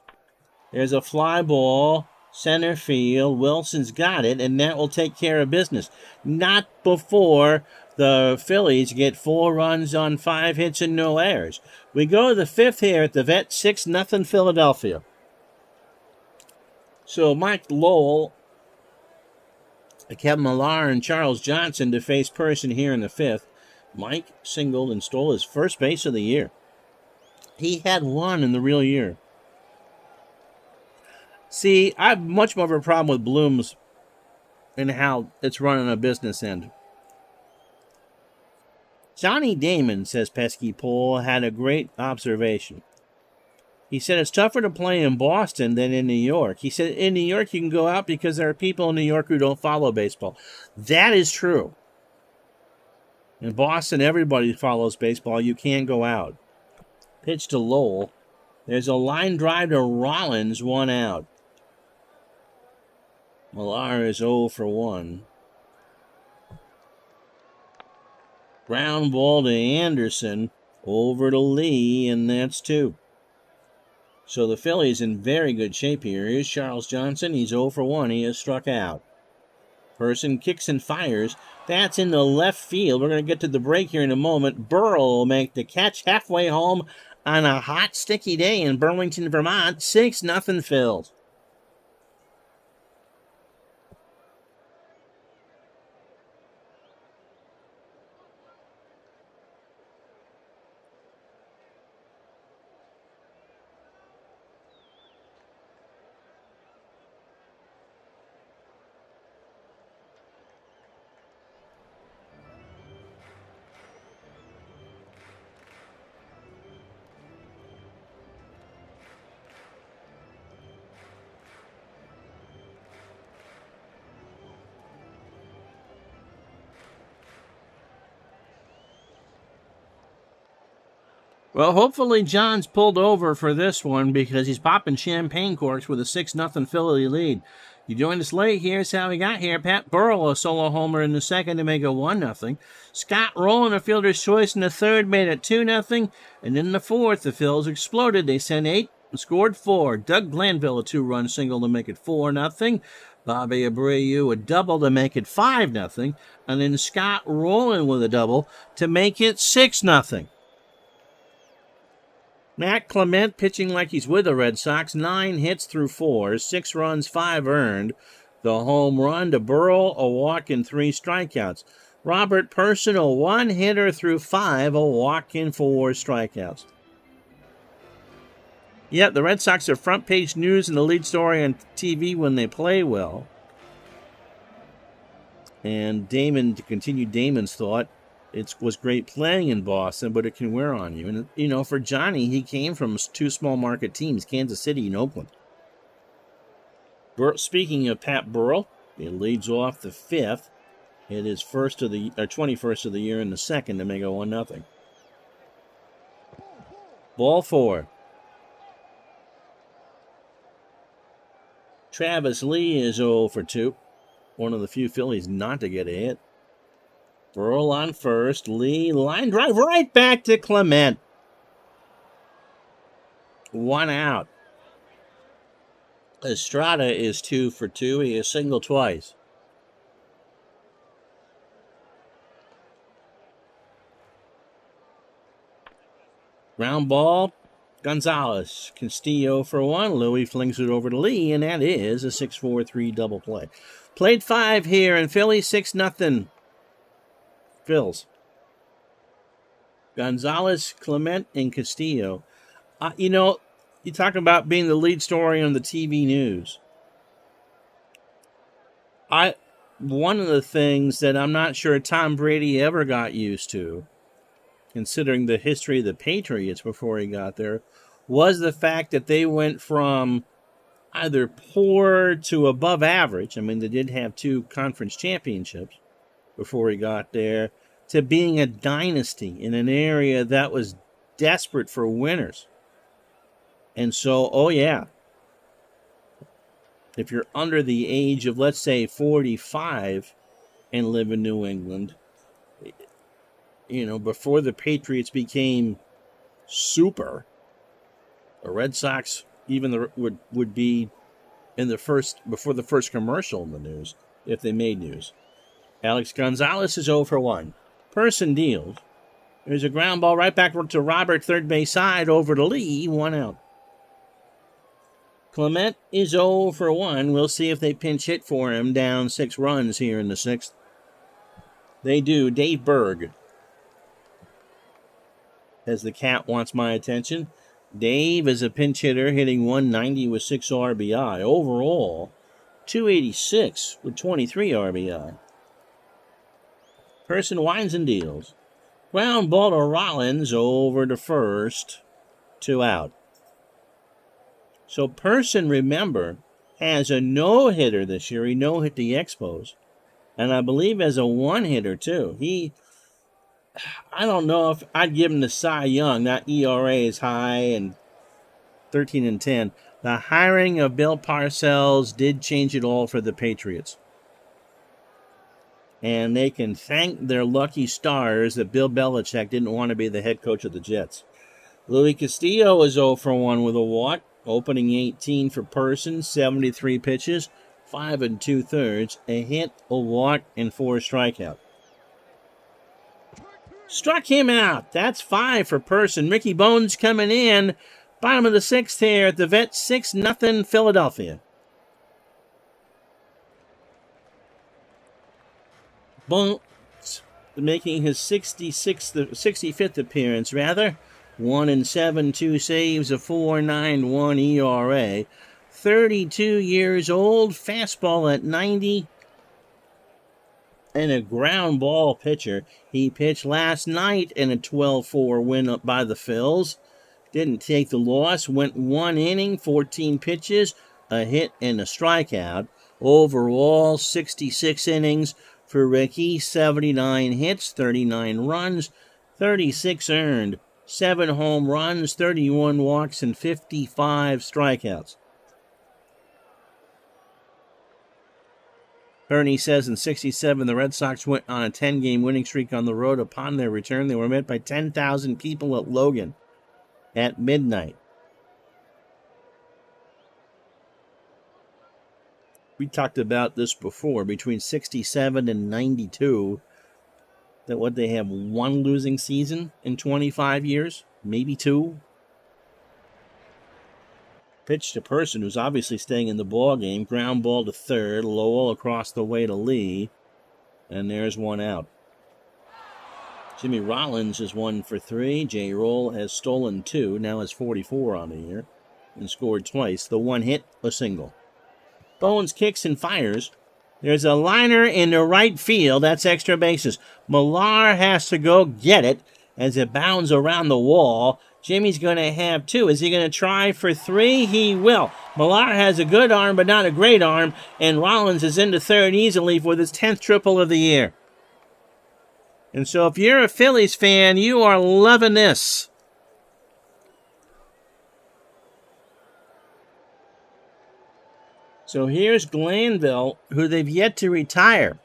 There's a fly ball, center field. Wilson's got it, and that will take care of business. Not before the Phillies get 4 runs on 5 hits and no errors. We go to the fifth here at the Vet, 6-0 Philadelphia. So Mike Lowell, Kevin Millar, and Charles Johnson to face Person here in the fifth. Mike singled and stole his first base of the year. He had 1 in the real year. See, I have much more of a problem with Bloom's and how it's run on a business end. Johnny Damon, says Pesky Pole, had a great observation. He said it's tougher to play in Boston than in New York. He said in New York you can go out because there are people in New York who don't follow baseball. That is true. In Boston, everybody follows baseball. You can't go out. Pitch to Lowell. There's a line drive to Rollins, 1 out. Millar is 0 for 1. Ground ball to Anderson. Over to Lee, and that's 2. So the Phillies in very good shape here. Here's Charles Johnson. He's 0 for 1. He has struck out. Person kicks and fires. That's in the left field. We're going to get to the break here in a moment. Burrow will make the catch halfway home on a hot, sticky day in Burlington, Vermont. 6-0 Phils. Well, hopefully John's pulled over for this one because he's popping champagne corks with a 6-0 Philly lead. You joined us late. Here's how we got here. Pat Burrell, a solo homer in the second to make it 1-0. Scott Rowland, a fielder's choice in the third, made it 2-0. And in the fourth, the Phils exploded. They sent 8 and scored 4. Doug Glanville, a 2-run single to make it 4-0. Bobby Abreu, a double to make it 5-0. And then Scott Rowland with a double to make it 6-0. Matt Clement pitching like he's with the Red Sox. 9 hits through 4, 6 runs, 5 earned. The home run to Burrell, a walk, and 3 strikeouts. Robert Person, a 1-hitter through 5, a walk, and 4 strikeouts. Yep, the Red Sox are front page news and the lead story on TV when they play well. And Damon, to continue Damon's thought, it was great playing in Boston, but it can wear on you. And, you know, for Johnny, he came from 2 small market teams, Kansas City and Oakland. Speaking of Pat Burrell, he leads off the 5th. It is 21st of the year in the second to make it 1-0. Ball 4. Travis Lee is 0 for 2. One of the few Phillies not to get a hit. Burrell on first. Lee, line drive right back to Clement. 1 out. Estrada is 2 for 2. He has singled twice. Ground ball. Gonzalez. Castillo for 1. Louis flings it over to Lee, and that is a 6-4-3 double play. Played 5 here in Philly, 6-0. Phils. Gonzalez, Clement, and Castillo. You know, you talk about being the lead story on the TV news. One of the things that I'm not sure Tom Brady ever got used to, considering the history of the Patriots before he got there, was the fact that they went from either poor to above average. I mean, they did have 2 conference championships before he got there, to being a dynasty in an area that was desperate for winners. And so, oh yeah, if you're under the age of, let's say, 45 and live in New England, you know, before the Patriots became super, the Red Sox even would be in the before the first commercial in the news, if they made news. Alex Gonzalez is 0 for 1. Person deals. There's a ground ball right back to Robert, third base side, over to Lee, 1 out. Clement is 0 for 1. We'll see if they pinch hit for him, down 6 runs here in the 6th. They do. Dave Berg, as the cat wants my attention. Dave is a pinch hitter, hitting 190 with 6 RBI. Overall, 286 with 23 RBI. Person winds and deals. Ground ball to Rollins, over to first, 2 out. So Person, remember, has a no-hitter this year. He no-hit the Expos. And I believe as a 1-hitter, too. I don't know if I'd give him the Cy Young. That ERA is high, and 13-10. The hiring of Bill Parcells did change it all for the Patriots. And they can thank their lucky stars that Bill Belichick didn't want to be the head coach of the Jets. Louis Castillo is 0 for 1 with a walk. Opening 18 for Person, 73 pitches, 5 2/3, a hit, a walk, and 4 strikeouts. Struck him out. That's 5 for Person. Ricky Bones coming in. Bottom of the 6th here at the Vet, 6-0 Philadelphia. Bones making his 65th appearance, rather. 1-7, 2 saves, a 4.91 ERA. 32 years old, fastball at 90, and a ground ball pitcher. He pitched last night in a 12-4 win up by the Phils. Didn't take the loss, went 1 inning, 14 pitches, a hit and a strikeout. Overall, 66 innings for Ricky, 79 hits, 39 runs, 36 earned, 7 home runs, 31 walks, and 55 strikeouts. Bernie says in 67, the Red Sox went on a 10-game winning streak on the road. Upon their return, they were met by 10,000 people at Logan at midnight. We talked about this before. Between 67 and 92, that what they have one losing season in 25 years, maybe 2. Pitch to Person, who's obviously staying in the ball game. Ground ball to third. Lowell across the way to Lee. And there's one out. Jimmy Rollins is 1 for 3. Jay Roll has stolen 2. Now has 44 on the year. And scored twice. The one hit, a single. Bones kicks and fires. There's a liner in the right field. That's extra bases. Millar has to go get it as it bounds around the wall. Jimmy's going to have 2. Is he going to try for 3? He will. Millar has a good arm, but not a great arm. And Rollins is into third easily for his 10th triple of the year. And so if you're a Phillies fan, you are loving this. So here's Glanville, who they've yet to retire.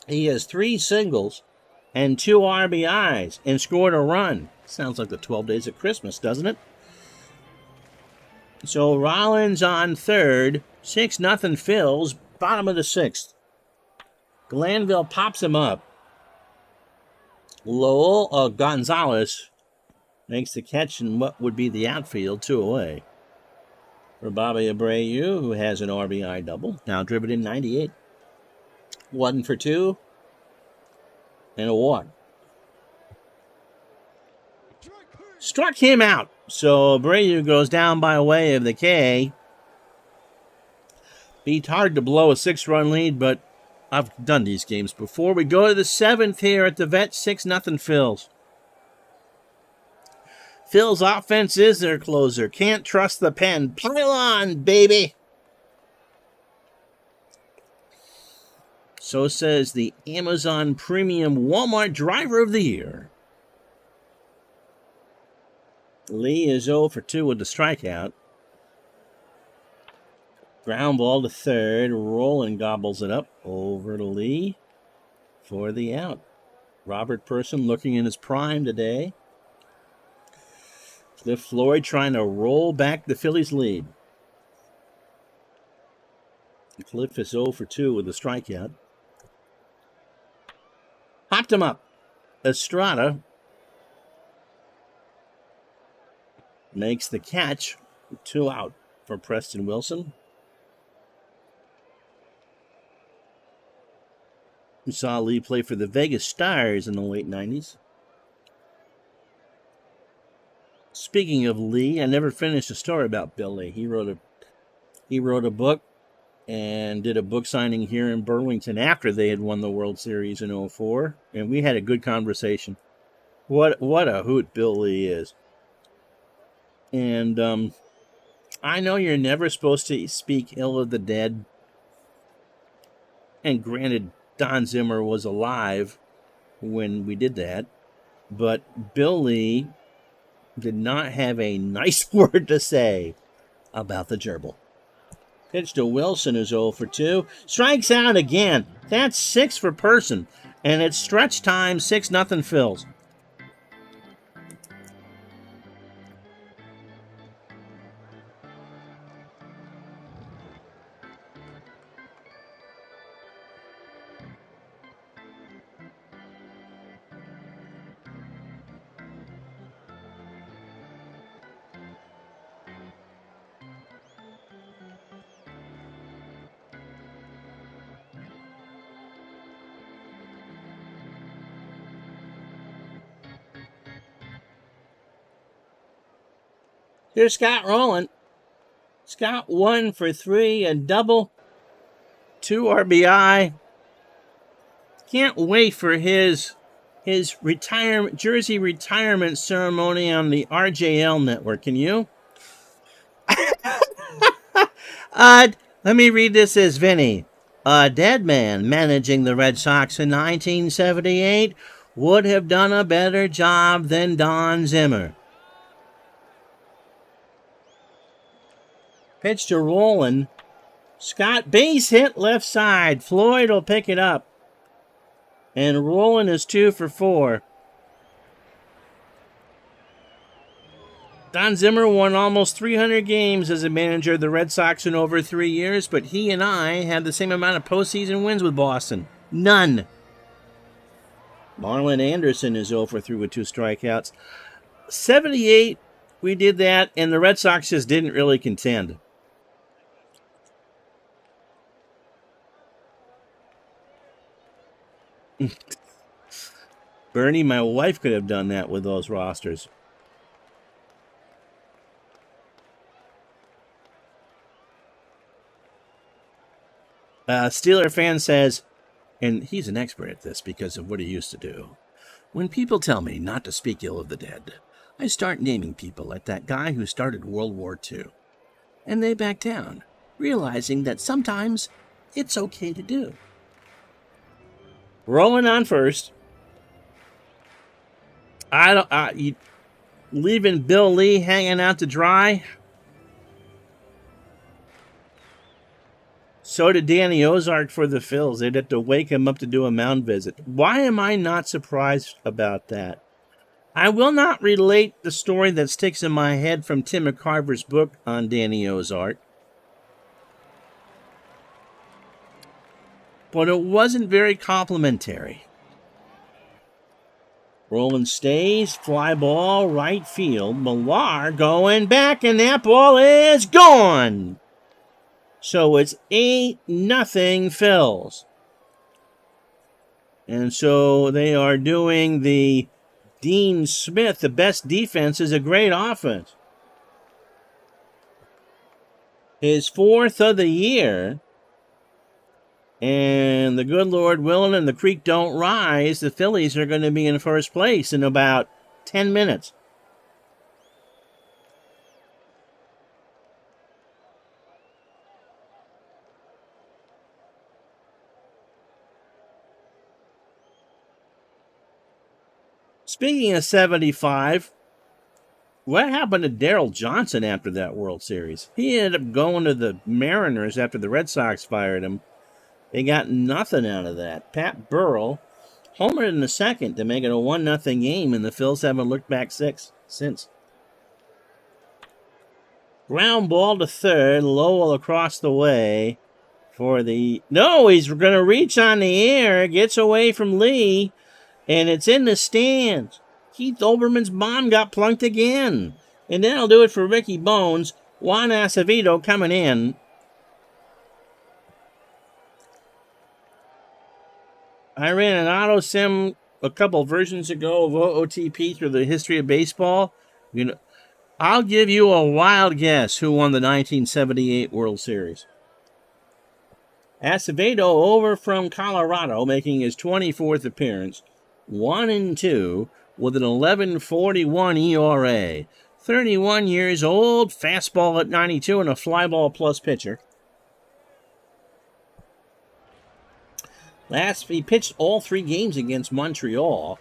He has 3 singles and 2 RBIs and scored a run. Sounds like the 12 Days of Christmas, doesn't it? So Rollins on third. 6-0 Phils. Bottom of the 6th. Glanville pops him up. Lowell Gonzalez makes the catch in what would be the outfield, 2 away. For Bobby Abreu, who has an RBI double. Now driven in 98. 1 for 2. And a walk. Struck him out. So Abreu goes down by way of the K. It's hard to blow a 6-run lead, but I've done these games before. We go to the 7th here at the Vet. 6-0 Phils. Phil's offense is their closer. Can't trust the pen. Pile on, baby. So says the Amazon Premium Walmart Driver of the Year. Lee is 0 for 2 with the strikeout. Ground ball to third. Roland gobbles it up over to Lee for the out. Robert Person looking in his prime today. Cliff Floyd trying to roll back the Phillies' lead. Cliff is 0 for 2 with a strikeout. Hopped him up. Estrada makes the catch. 2 out for Preston Wilson. We saw Lee play for the Vegas Stars in the late 90s. Speaking of Lee, I never finished a story about Bill Lee. He wrote a book and did a book signing here in Burlington after they had won the World Series in 2004, and we had a good conversation. What a hoot Bill Lee is. And I know you're never supposed to speak ill of the dead. And granted, Don Zimmer was alive when we did that, but Bill Lee did not have a nice word to say about the gerbil. Pitch to Wilson, who's 0 for 2. Strikes out again. That's 6 for Person. And it's stretch time, 6-0 Phils. Here's Scott Rowland. Scott 1 for 3, a double, 2 RBI. Can't wait for his retirement jersey retirement ceremony on the RJL network. Can you? Let me read this as Vinny. A dead man managing the Red Sox in 1978 would have done a better job than Don Zimmer. Pitch to Roland. Scott, base hit left side. Floyd will pick it up. And Roland is 2 for 4. Don Zimmer won almost 300 games as a manager of the Red Sox in over 3 years, but he and I had the same amount of postseason wins with Boston. None. Marlon Anderson is 0 for 3 with 2 strikeouts. 78, we did that, and the Red Sox just didn't really contend. Bernie, my wife could have done that with those rosters. Steeler fan says, and he's an expert at this because of what he used to do. When people tell me not to speak ill of the dead, I start naming people like that guy who started World War II. And they back down, realizing that sometimes it's okay to do. Rolling on first. Leaving Bill Lee hanging out to dry. So did Danny Ozark for the Phils. They'd have to wake him up to do a mound visit. Why am I not surprised about that? I will not relate the story that sticks in my head from Tim McCarver's book on Danny Ozark. But it wasn't very complimentary. Roland stays, fly ball, right field. Millar going back, and that ball is gone. So it's 8-0 Phils. And so they are doing the Dean Smith, the best defense is a great offense. His 4th of the year. And the good Lord willing and the creek don't rise, the Phillies are going to be in first place in about 10 minutes. Speaking of 75, what happened to Darryl Johnson after that World Series? He ended up going to the Mariners after the Red Sox fired him. They got nothing out of that. Pat Burrell homered in the second to make it a 1-0 game, and the Phils haven't looked back since. Ground ball to third. Lowell across the way for the... No, he's going to reach on the air. Gets away from Lee, and it's in the stands. Keith Olbermann's bomb got plunked again. And that'll do it for Ricky Bones. Juan Acevedo coming in. I ran an auto sim a couple versions ago of OOTP through the history of baseball. I'll give you a wild guess who won the 1978 World Series. Acevedo over from Colorado, making his 24th appearance, 1-2 with an 11.41 ERA. 31 years old, fastball at 92, and a fly ball plus pitcher. He pitched all 3 games against Montreal.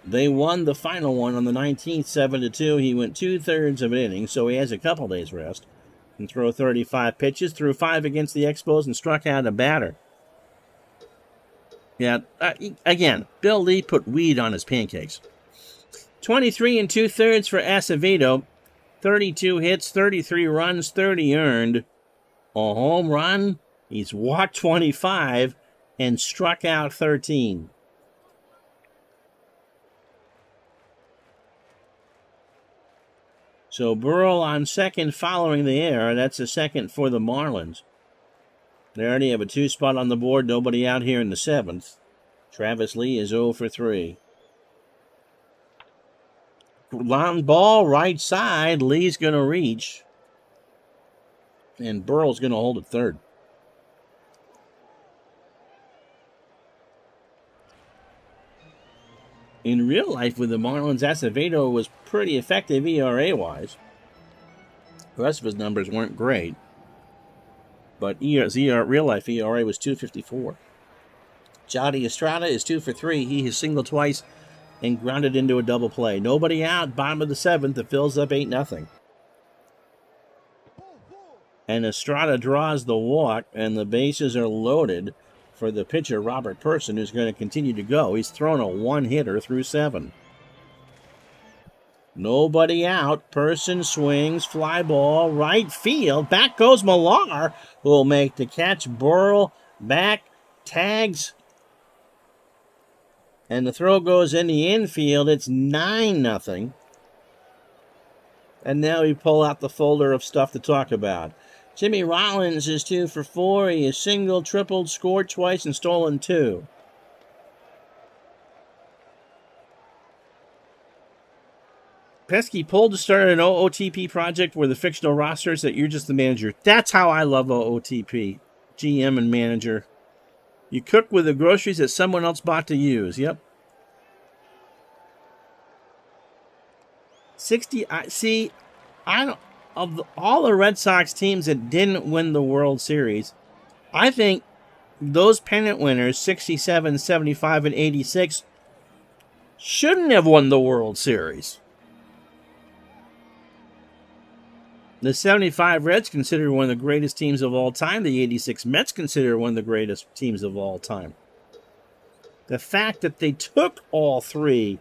They won the final one on the 19th, 7-2. He went 2/3 of an inning, so he has a couple days rest. And throw 35 pitches, threw 5 against the Expos, and struck out a batter. Yeah, again, Bill Lee put weed on his pancakes. 23 2/3 for Acevedo. 32 hits, 33 runs, 30 earned. A home run. He's walked 25. And struck out 13. So Burrell on second following the error. That's a second for the Marlins. They already have a 2 spot on the board. Nobody out here in the 7th. Travis Lee is 0 for 3. Long ball, right side. Lee's going to reach. And Burrell's going to hold at third. In real life with the Marlins, Acevedo was pretty effective ERA-wise. The rest of his numbers weren't great. But real life ERA was 2.54. Jody Estrada is 2 for 3. He has singled twice, and grounded into a double play. Nobody out, bottom of the seventh. It fills up 8-0. And Estrada draws the walk, and the bases are loaded for the pitcher, Robert Person, who's going to continue to go. He's thrown a one-hitter through 7. Nobody out. Person swings, fly ball, right field. Back goes Millar, who will make the catch. Burrell back, tags, and the throw goes in the infield. It's 9-0. And now we pull out the folder of stuff to talk about. Jimmy Rollins is 2 for 4. He is single, tripled, scored twice, and stolen 2. Pesky pulled to start an OOTP project where the fictional rosters that you're just the manager. That's how I love OOTP. GM and manager. You cook with the groceries that someone else bought to use. Yep. 60. I don't. Of all the Red Sox teams that didn't win the World Series, I think those pennant winners, 67, 75, and 86, shouldn't have won the World Series. The 75 Reds considered one of the greatest teams of all time. The 86 Mets considered one of the greatest teams of all time. The fact that they took all 3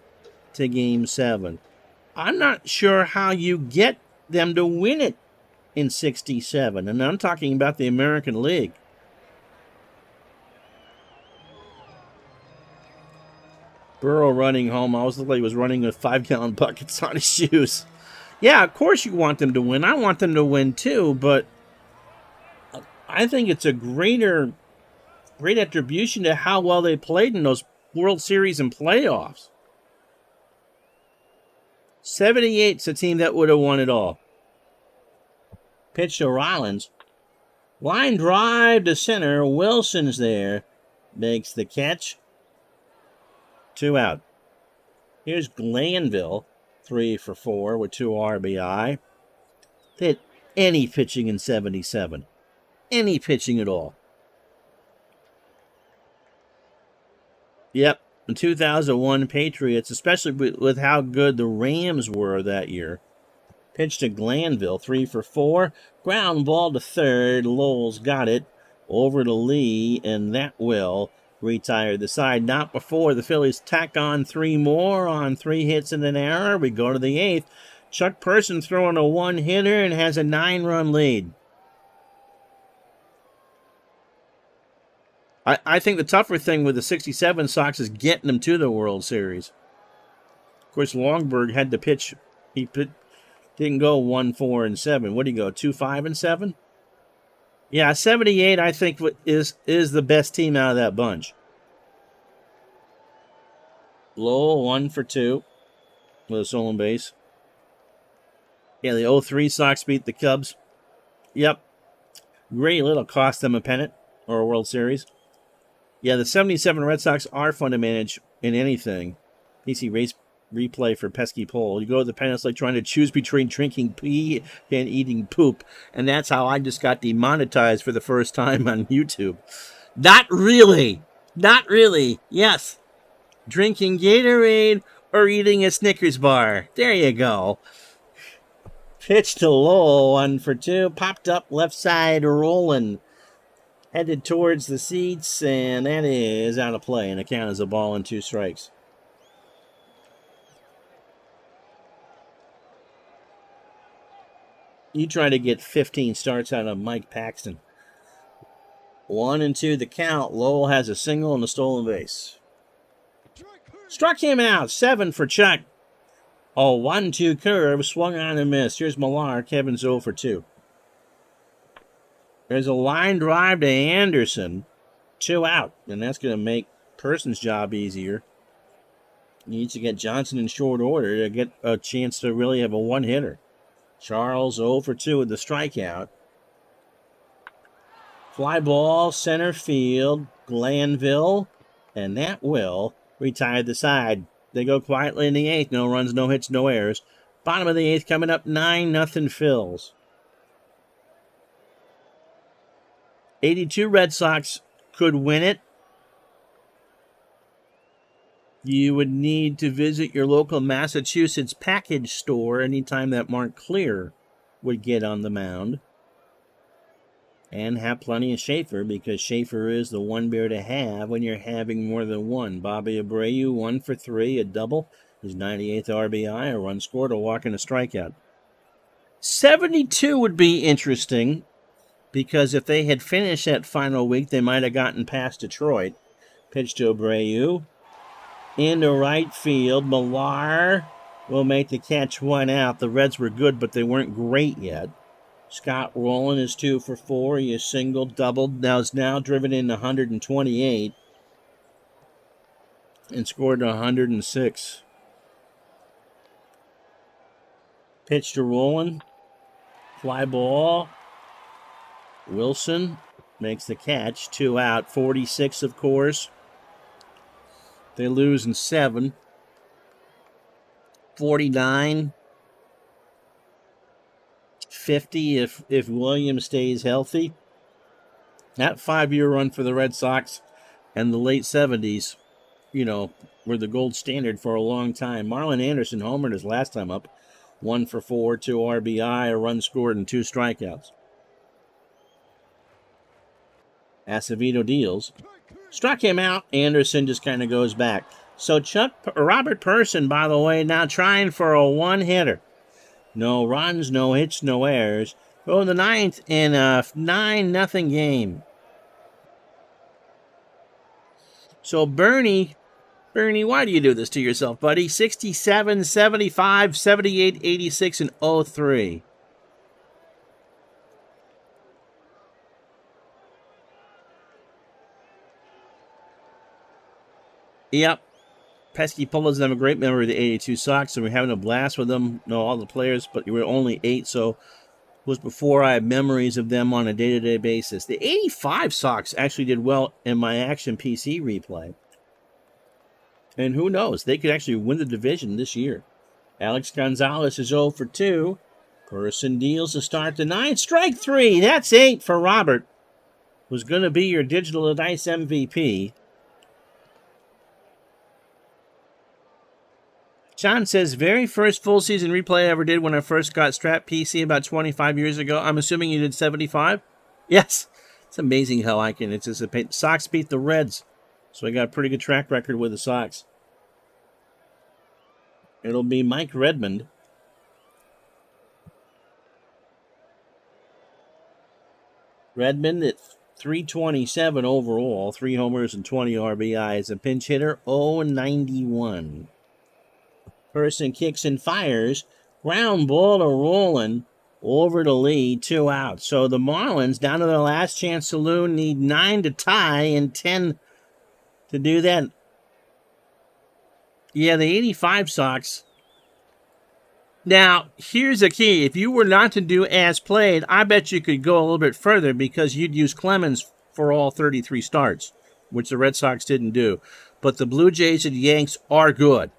to Game 7, I'm not sure how you get them to win it in 67. And I'm talking about the American League. Burrow running home. I always looked like he was running with 5-gallon buckets on his shoes. Yeah, of course you want them to win. I want them to win too, but I think it's a great attribution to how well they played in those World Series and playoffs. 78's a team that would have won it all. Pitch to Rollins. Line drive to center. Wilson's there. Makes the catch. 2 out. Here's Glanville. 3 for 4 with 2 RBI. They had any pitching in 77. Any pitching at all. Yep. The 2001 Patriots, especially with how good the Rams were that year. Pitch to Glanville, 3 for 4. Ground ball to third. Lowell's got it. Over to Lee, and that will retire the side. Not before the Phillies tack on 3 more on 3 hits and an error. We go to the 8th. Chuck Person throwing a 1-hitter and has a 9-run lead. I think the tougher thing with the 67 Sox is getting them to the World Series. Of course, Longberg had to pitch. He didn't go 1-4-7. What did he go? 2-5-7? Yeah, 78, I think, is the best team out of that bunch. Lowell, 1 for 2 with a stolen base. Yeah, the 03 Sox beat the Cubs. Yep. Great little cost them a pennant or a World Series. Yeah, the 77 Red Sox are fun to manage in anything. PC race replay for pesky pole. You go to the pen, it's like trying to choose between drinking pee and eating poop. And that's how I just got demonetized for the first time on YouTube. Not really. Not really. Yes. Drinking Gatorade or eating a Snickers bar. There you go. Pitch to Lowell, 1 for 2. Popped up left side, rolling. Headed towards the seats, and that is out of play. And the count is a ball and 2 strikes. You try to get 15 starts out of Mike Paxton. 1-2 the count. Lowell has a single and a stolen base. Struck him out. 7 for Chuck. A 1-2 curve. Swung on and missed. Here's Millar. Kevin's 0 for 2. There's a line drive to Anderson. 2 out. And that's going to make Person's job easier. He needs to get Johnson in short order to get a chance to really have a 1-hitter. Charles 0 for 2 with the strikeout. Fly ball, center field, Glanville, and that will retire the side. They go quietly in the 8th. No runs, no hits, no errors. Bottom of the 8th coming up, 9-0 Phils. 82 Red Sox could win it. You would need to visit your local Massachusetts package store anytime that Mark Clear would get on the mound. And have plenty of Schaefer, because Schaefer is the one bear to have when you're having more than one. Bobby Abreu, 1 for 3, a double. His 98th RBI, a run scored, a walk, and a strikeout. 72 would be interesting, because if they had finished that final week, they might have gotten past Detroit. Pitch to Abreu. Into right field. Millar will make the catch, 1 out. The Reds were good, but they weren't great yet. Scott Rowland is 2 for 4. He is singled, doubled. Is now driven in 128 and scored 106. Pitch to Rowland. Fly ball. Wilson makes the catch. 2 out. 46, of course. They lose in 7. 49. 50 if Williams stays healthy. That 5-year run for the Red Sox and the late 70s, were the gold standard for a long time. Marlon Anderson homered his last time up. 1 for 4, 2 RBI, a run scored, and 2 strikeouts. Acevedo deals. Struck him out. Anderson just kind of goes back. So Robert Person, by the way, now trying for a one-hitter. No runs, no hits, no errors. Go in the 9th in a 9-0 game. So Bernie, why do you do this to yourself, buddy? 67, 75, 78, 86, and 03. Yep. Pesky Polo doesn't have a great memory of the 82 Sox, and we're having a blast with them. No, all the players, but we were only 8, so it was before I had memories of them on a day-to-day basis. The 85 Sox actually did well in my Action PC replay. And who knows, they could actually win the division this year. Alex Gonzalez is 0 for 2. Person deals to start the 9th. Strike 3. That's 8 for Robert, who's going to be your Digital Dice MVP. John says, very first full season replay I ever did when I first got Strap PC about 25 years ago. I'm assuming you did 75? Yes. It's amazing how I can anticipate. Sox beat the Reds, so I got a pretty good track record with the Sox. It'll be Mike Redmond. Redmond at 327 overall, 3 homers and 20 RBIs. A pinch hitter, 0-91. Person kicks and fires. Ground ball to Rowland. Over to Lee, 2 out. So the Marlins, down to their last chance saloon, need 9 to tie and 10 to do that. Yeah, the 85 Sox. Now, here's the key. If you were not to do as played, I bet you could go a little bit further, because you'd use Clemens for all 33 starts, which the Red Sox didn't do. But the Blue Jays and Yanks are good.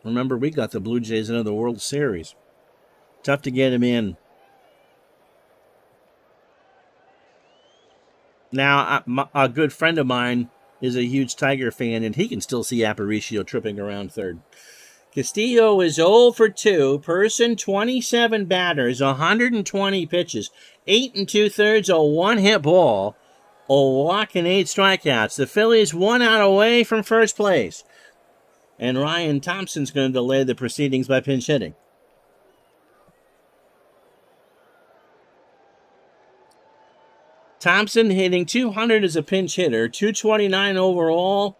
Remember, we got the Blue Jays into the World Series. Tough to get him in. Now, a good friend of mine is a huge Tiger fan, and he can still see Aparicio tripping around third. Castillo is 0 for 2. Person, 27 batters, 120 pitches, 8 2/3, a one-hit ball, a walk, and 8 strikeouts. The Phillies 1 out away from first place. And Ryan Thompson's going to delay the proceedings by pinch hitting. Thompson hitting 200 as a pinch hitter, 229 overall.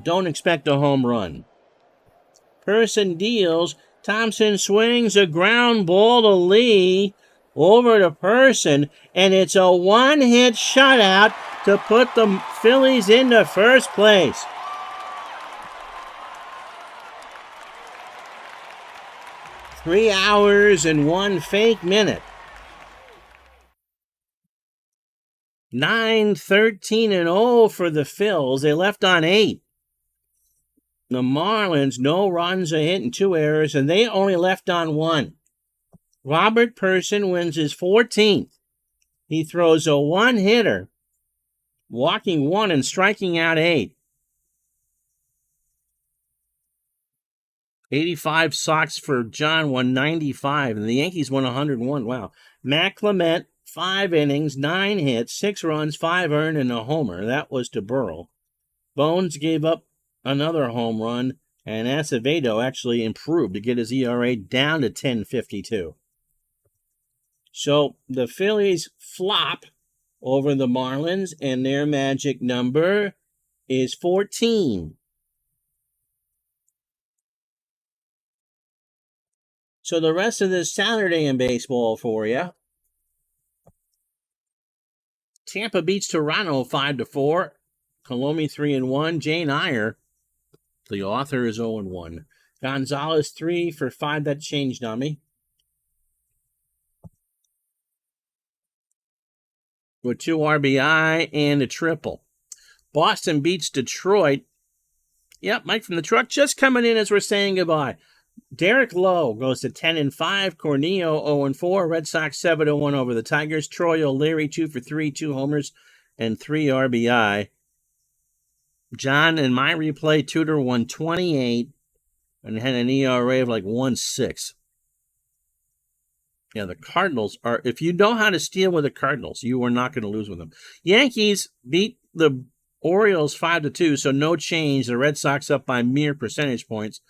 Don't expect a home run. Person deals. Thompson swings a ground ball to Lee. Over to Person. And it's a one-hit shutout to put the Phillies into first place. Three hours and 1 fake minute. 9-13-0 for the Phils. They left on 8. The Marlins, no runs, a hit, and 2 errors, and they only left on 1. Robert Person wins his 14th. He throws a one-hitter walking 1 and striking out 8. 85 Sox for John, 195, and the Yankees won 101. Wow. Matt Clement, 5 innings, 9 hits, 6 runs, 5 earned, and a homer. That was to Burrell. Bones gave up another home run, and Acevedo actually improved to get his ERA down to 10.52. So the Phillies flop over the Marlins, and their magic number is 14. So the rest of this Saturday in baseball for you. Tampa beats Toronto 5-4. Colomi 3-1. Jane Iyer, the author, is 0-1. Gonzalez 3 for 5. That changed on me. With 2 RBI and a triple. Boston beats Detroit. Yep, Mike from the truck just coming in as we're saying goodbye. Derek Lowe goes to 10-5. Corneo 0-4. Red Sox 7-1 over the Tigers. Troy O'Leary 2 for 3, 2 homers and 3 RBI. John, in my replay, Tudor won 28 and had an ERA of like 1.6. Yeah, the Cardinals are, if you know how to steal with the Cardinals, you are not going to lose with them. Yankees beat the Orioles 5-2, so no change. The Red Sox up by mere percentage points.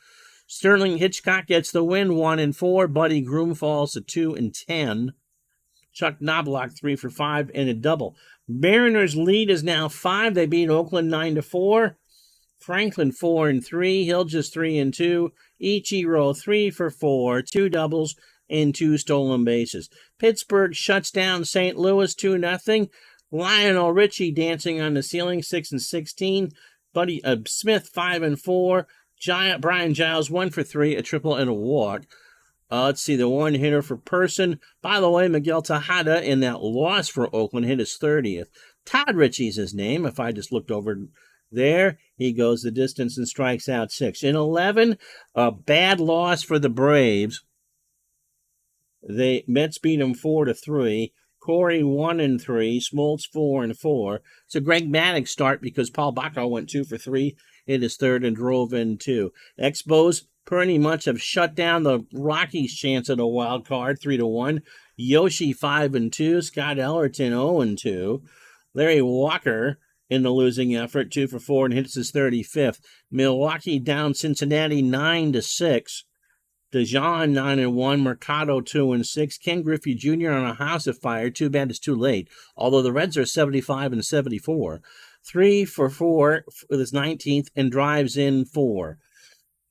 Sterling Hitchcock gets the win, 1-4. Buddy Groom falls to 2-10. Chuck Knobloch 3 for 5 and a double. Mariners' lead is now 5. They beat Oakland 9-4. Franklin 4-3. Hilges 3-2. Ichiro 3 for 4. 2 doubles and 2 stolen bases. Pittsburgh shuts down St. Louis 2-0. Lionel Richie dancing on the ceiling 6-16. Buddy Smith 5-4. Brian Giles 1 for 3, a triple and a walk. Let's see, the one hitter for Person. By the way, Miguel Tejada in that loss for Oakland hit his 30th. Todd Ritchie's his name. If I just looked over there, he goes the distance and strikes out 6. In 11, a bad loss for the Braves. The Mets beat them 4-3. Corey 1-3. Smoltz 4-4. So Greg Maddux start because Paul Bacco went 2 for 3. Hit his 3rd and drove in 2. Expos pretty much have shut down the Rockies' chance at a wild card, 3-1. Yoshi 5-2. Scott Ellerton 0-2. Larry Walker in the losing effort, 2 for 4 and hits his 35th. Milwaukee down Cincinnati 9-6. DeJean 9-1. Mercado 2-6. Ken Griffey Jr. on a house of fire. Too bad it's too late. Although the Reds are 75-74. 3 for 4 with his 19th and drives in 4.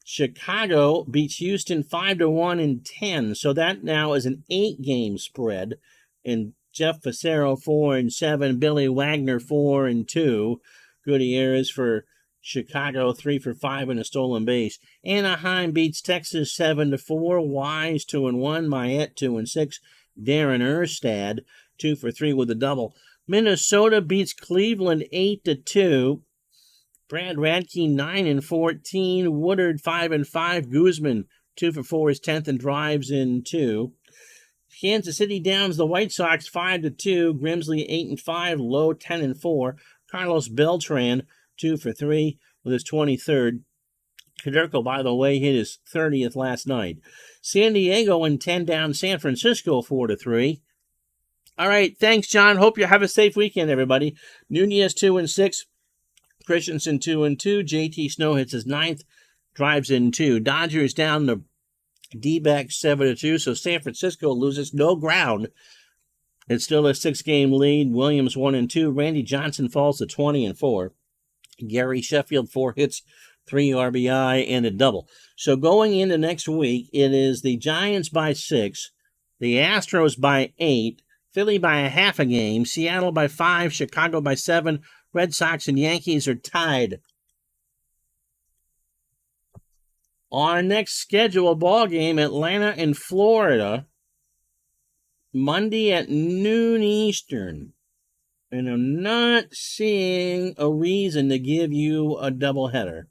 Chicago beats Houston 5-1 in 10. So that now is an 8-game spread. And Jeff Facero 4-7. Billy Wagner 4-2. Gutierrez for Chicago 3 for 5 and a stolen base. Anaheim beats Texas 7-4. Wise 2-1. Mayette 2-6. Darren Erstad 2 for 3 with a double. Minnesota beats Cleveland 8-2. Brad Radke 9-14. Woodard 5-5. Guzman 2 for 4 his 10th and drives in 2. Kansas City downs the White Sox 5-2. Grimsley 8-5. Lowe 10-4. Carlos Beltran 2 for 3 with his 23rd. Caderco, by the way, hit his 30th last night. San Diego in 10 down San Francisco 4-3. All right, thanks, John. Hope you have a safe weekend, everybody. Nunez 2-6. Christensen 2-2. JT Snow hits his 9th. Drives in 2. Dodgers down the D-backs 7-2. So San Francisco loses no ground. It's still a 6-game lead. Williams 1-2. Randy Johnson falls to 20-4. Gary Sheffield 4 hits, 3 RBI and a double. So going into next week, it is the Giants by 6, the Astros by 8, Philly by a half a game, Seattle by 5, Chicago by 7, Red Sox and Yankees are tied. Our next scheduled ball game, Atlanta and Florida, Monday at noon Eastern. And I'm not seeing a reason to give you a doubleheader.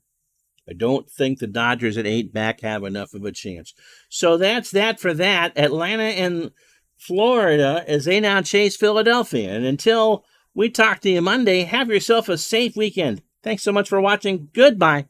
I don't think the Dodgers at 8 back have enough of a chance. So that's that for that. Atlanta and Florida as they now chase Philadelphia. And until We talk to you Monday. Have yourself a safe weekend. Thanks so much for watching. Goodbye.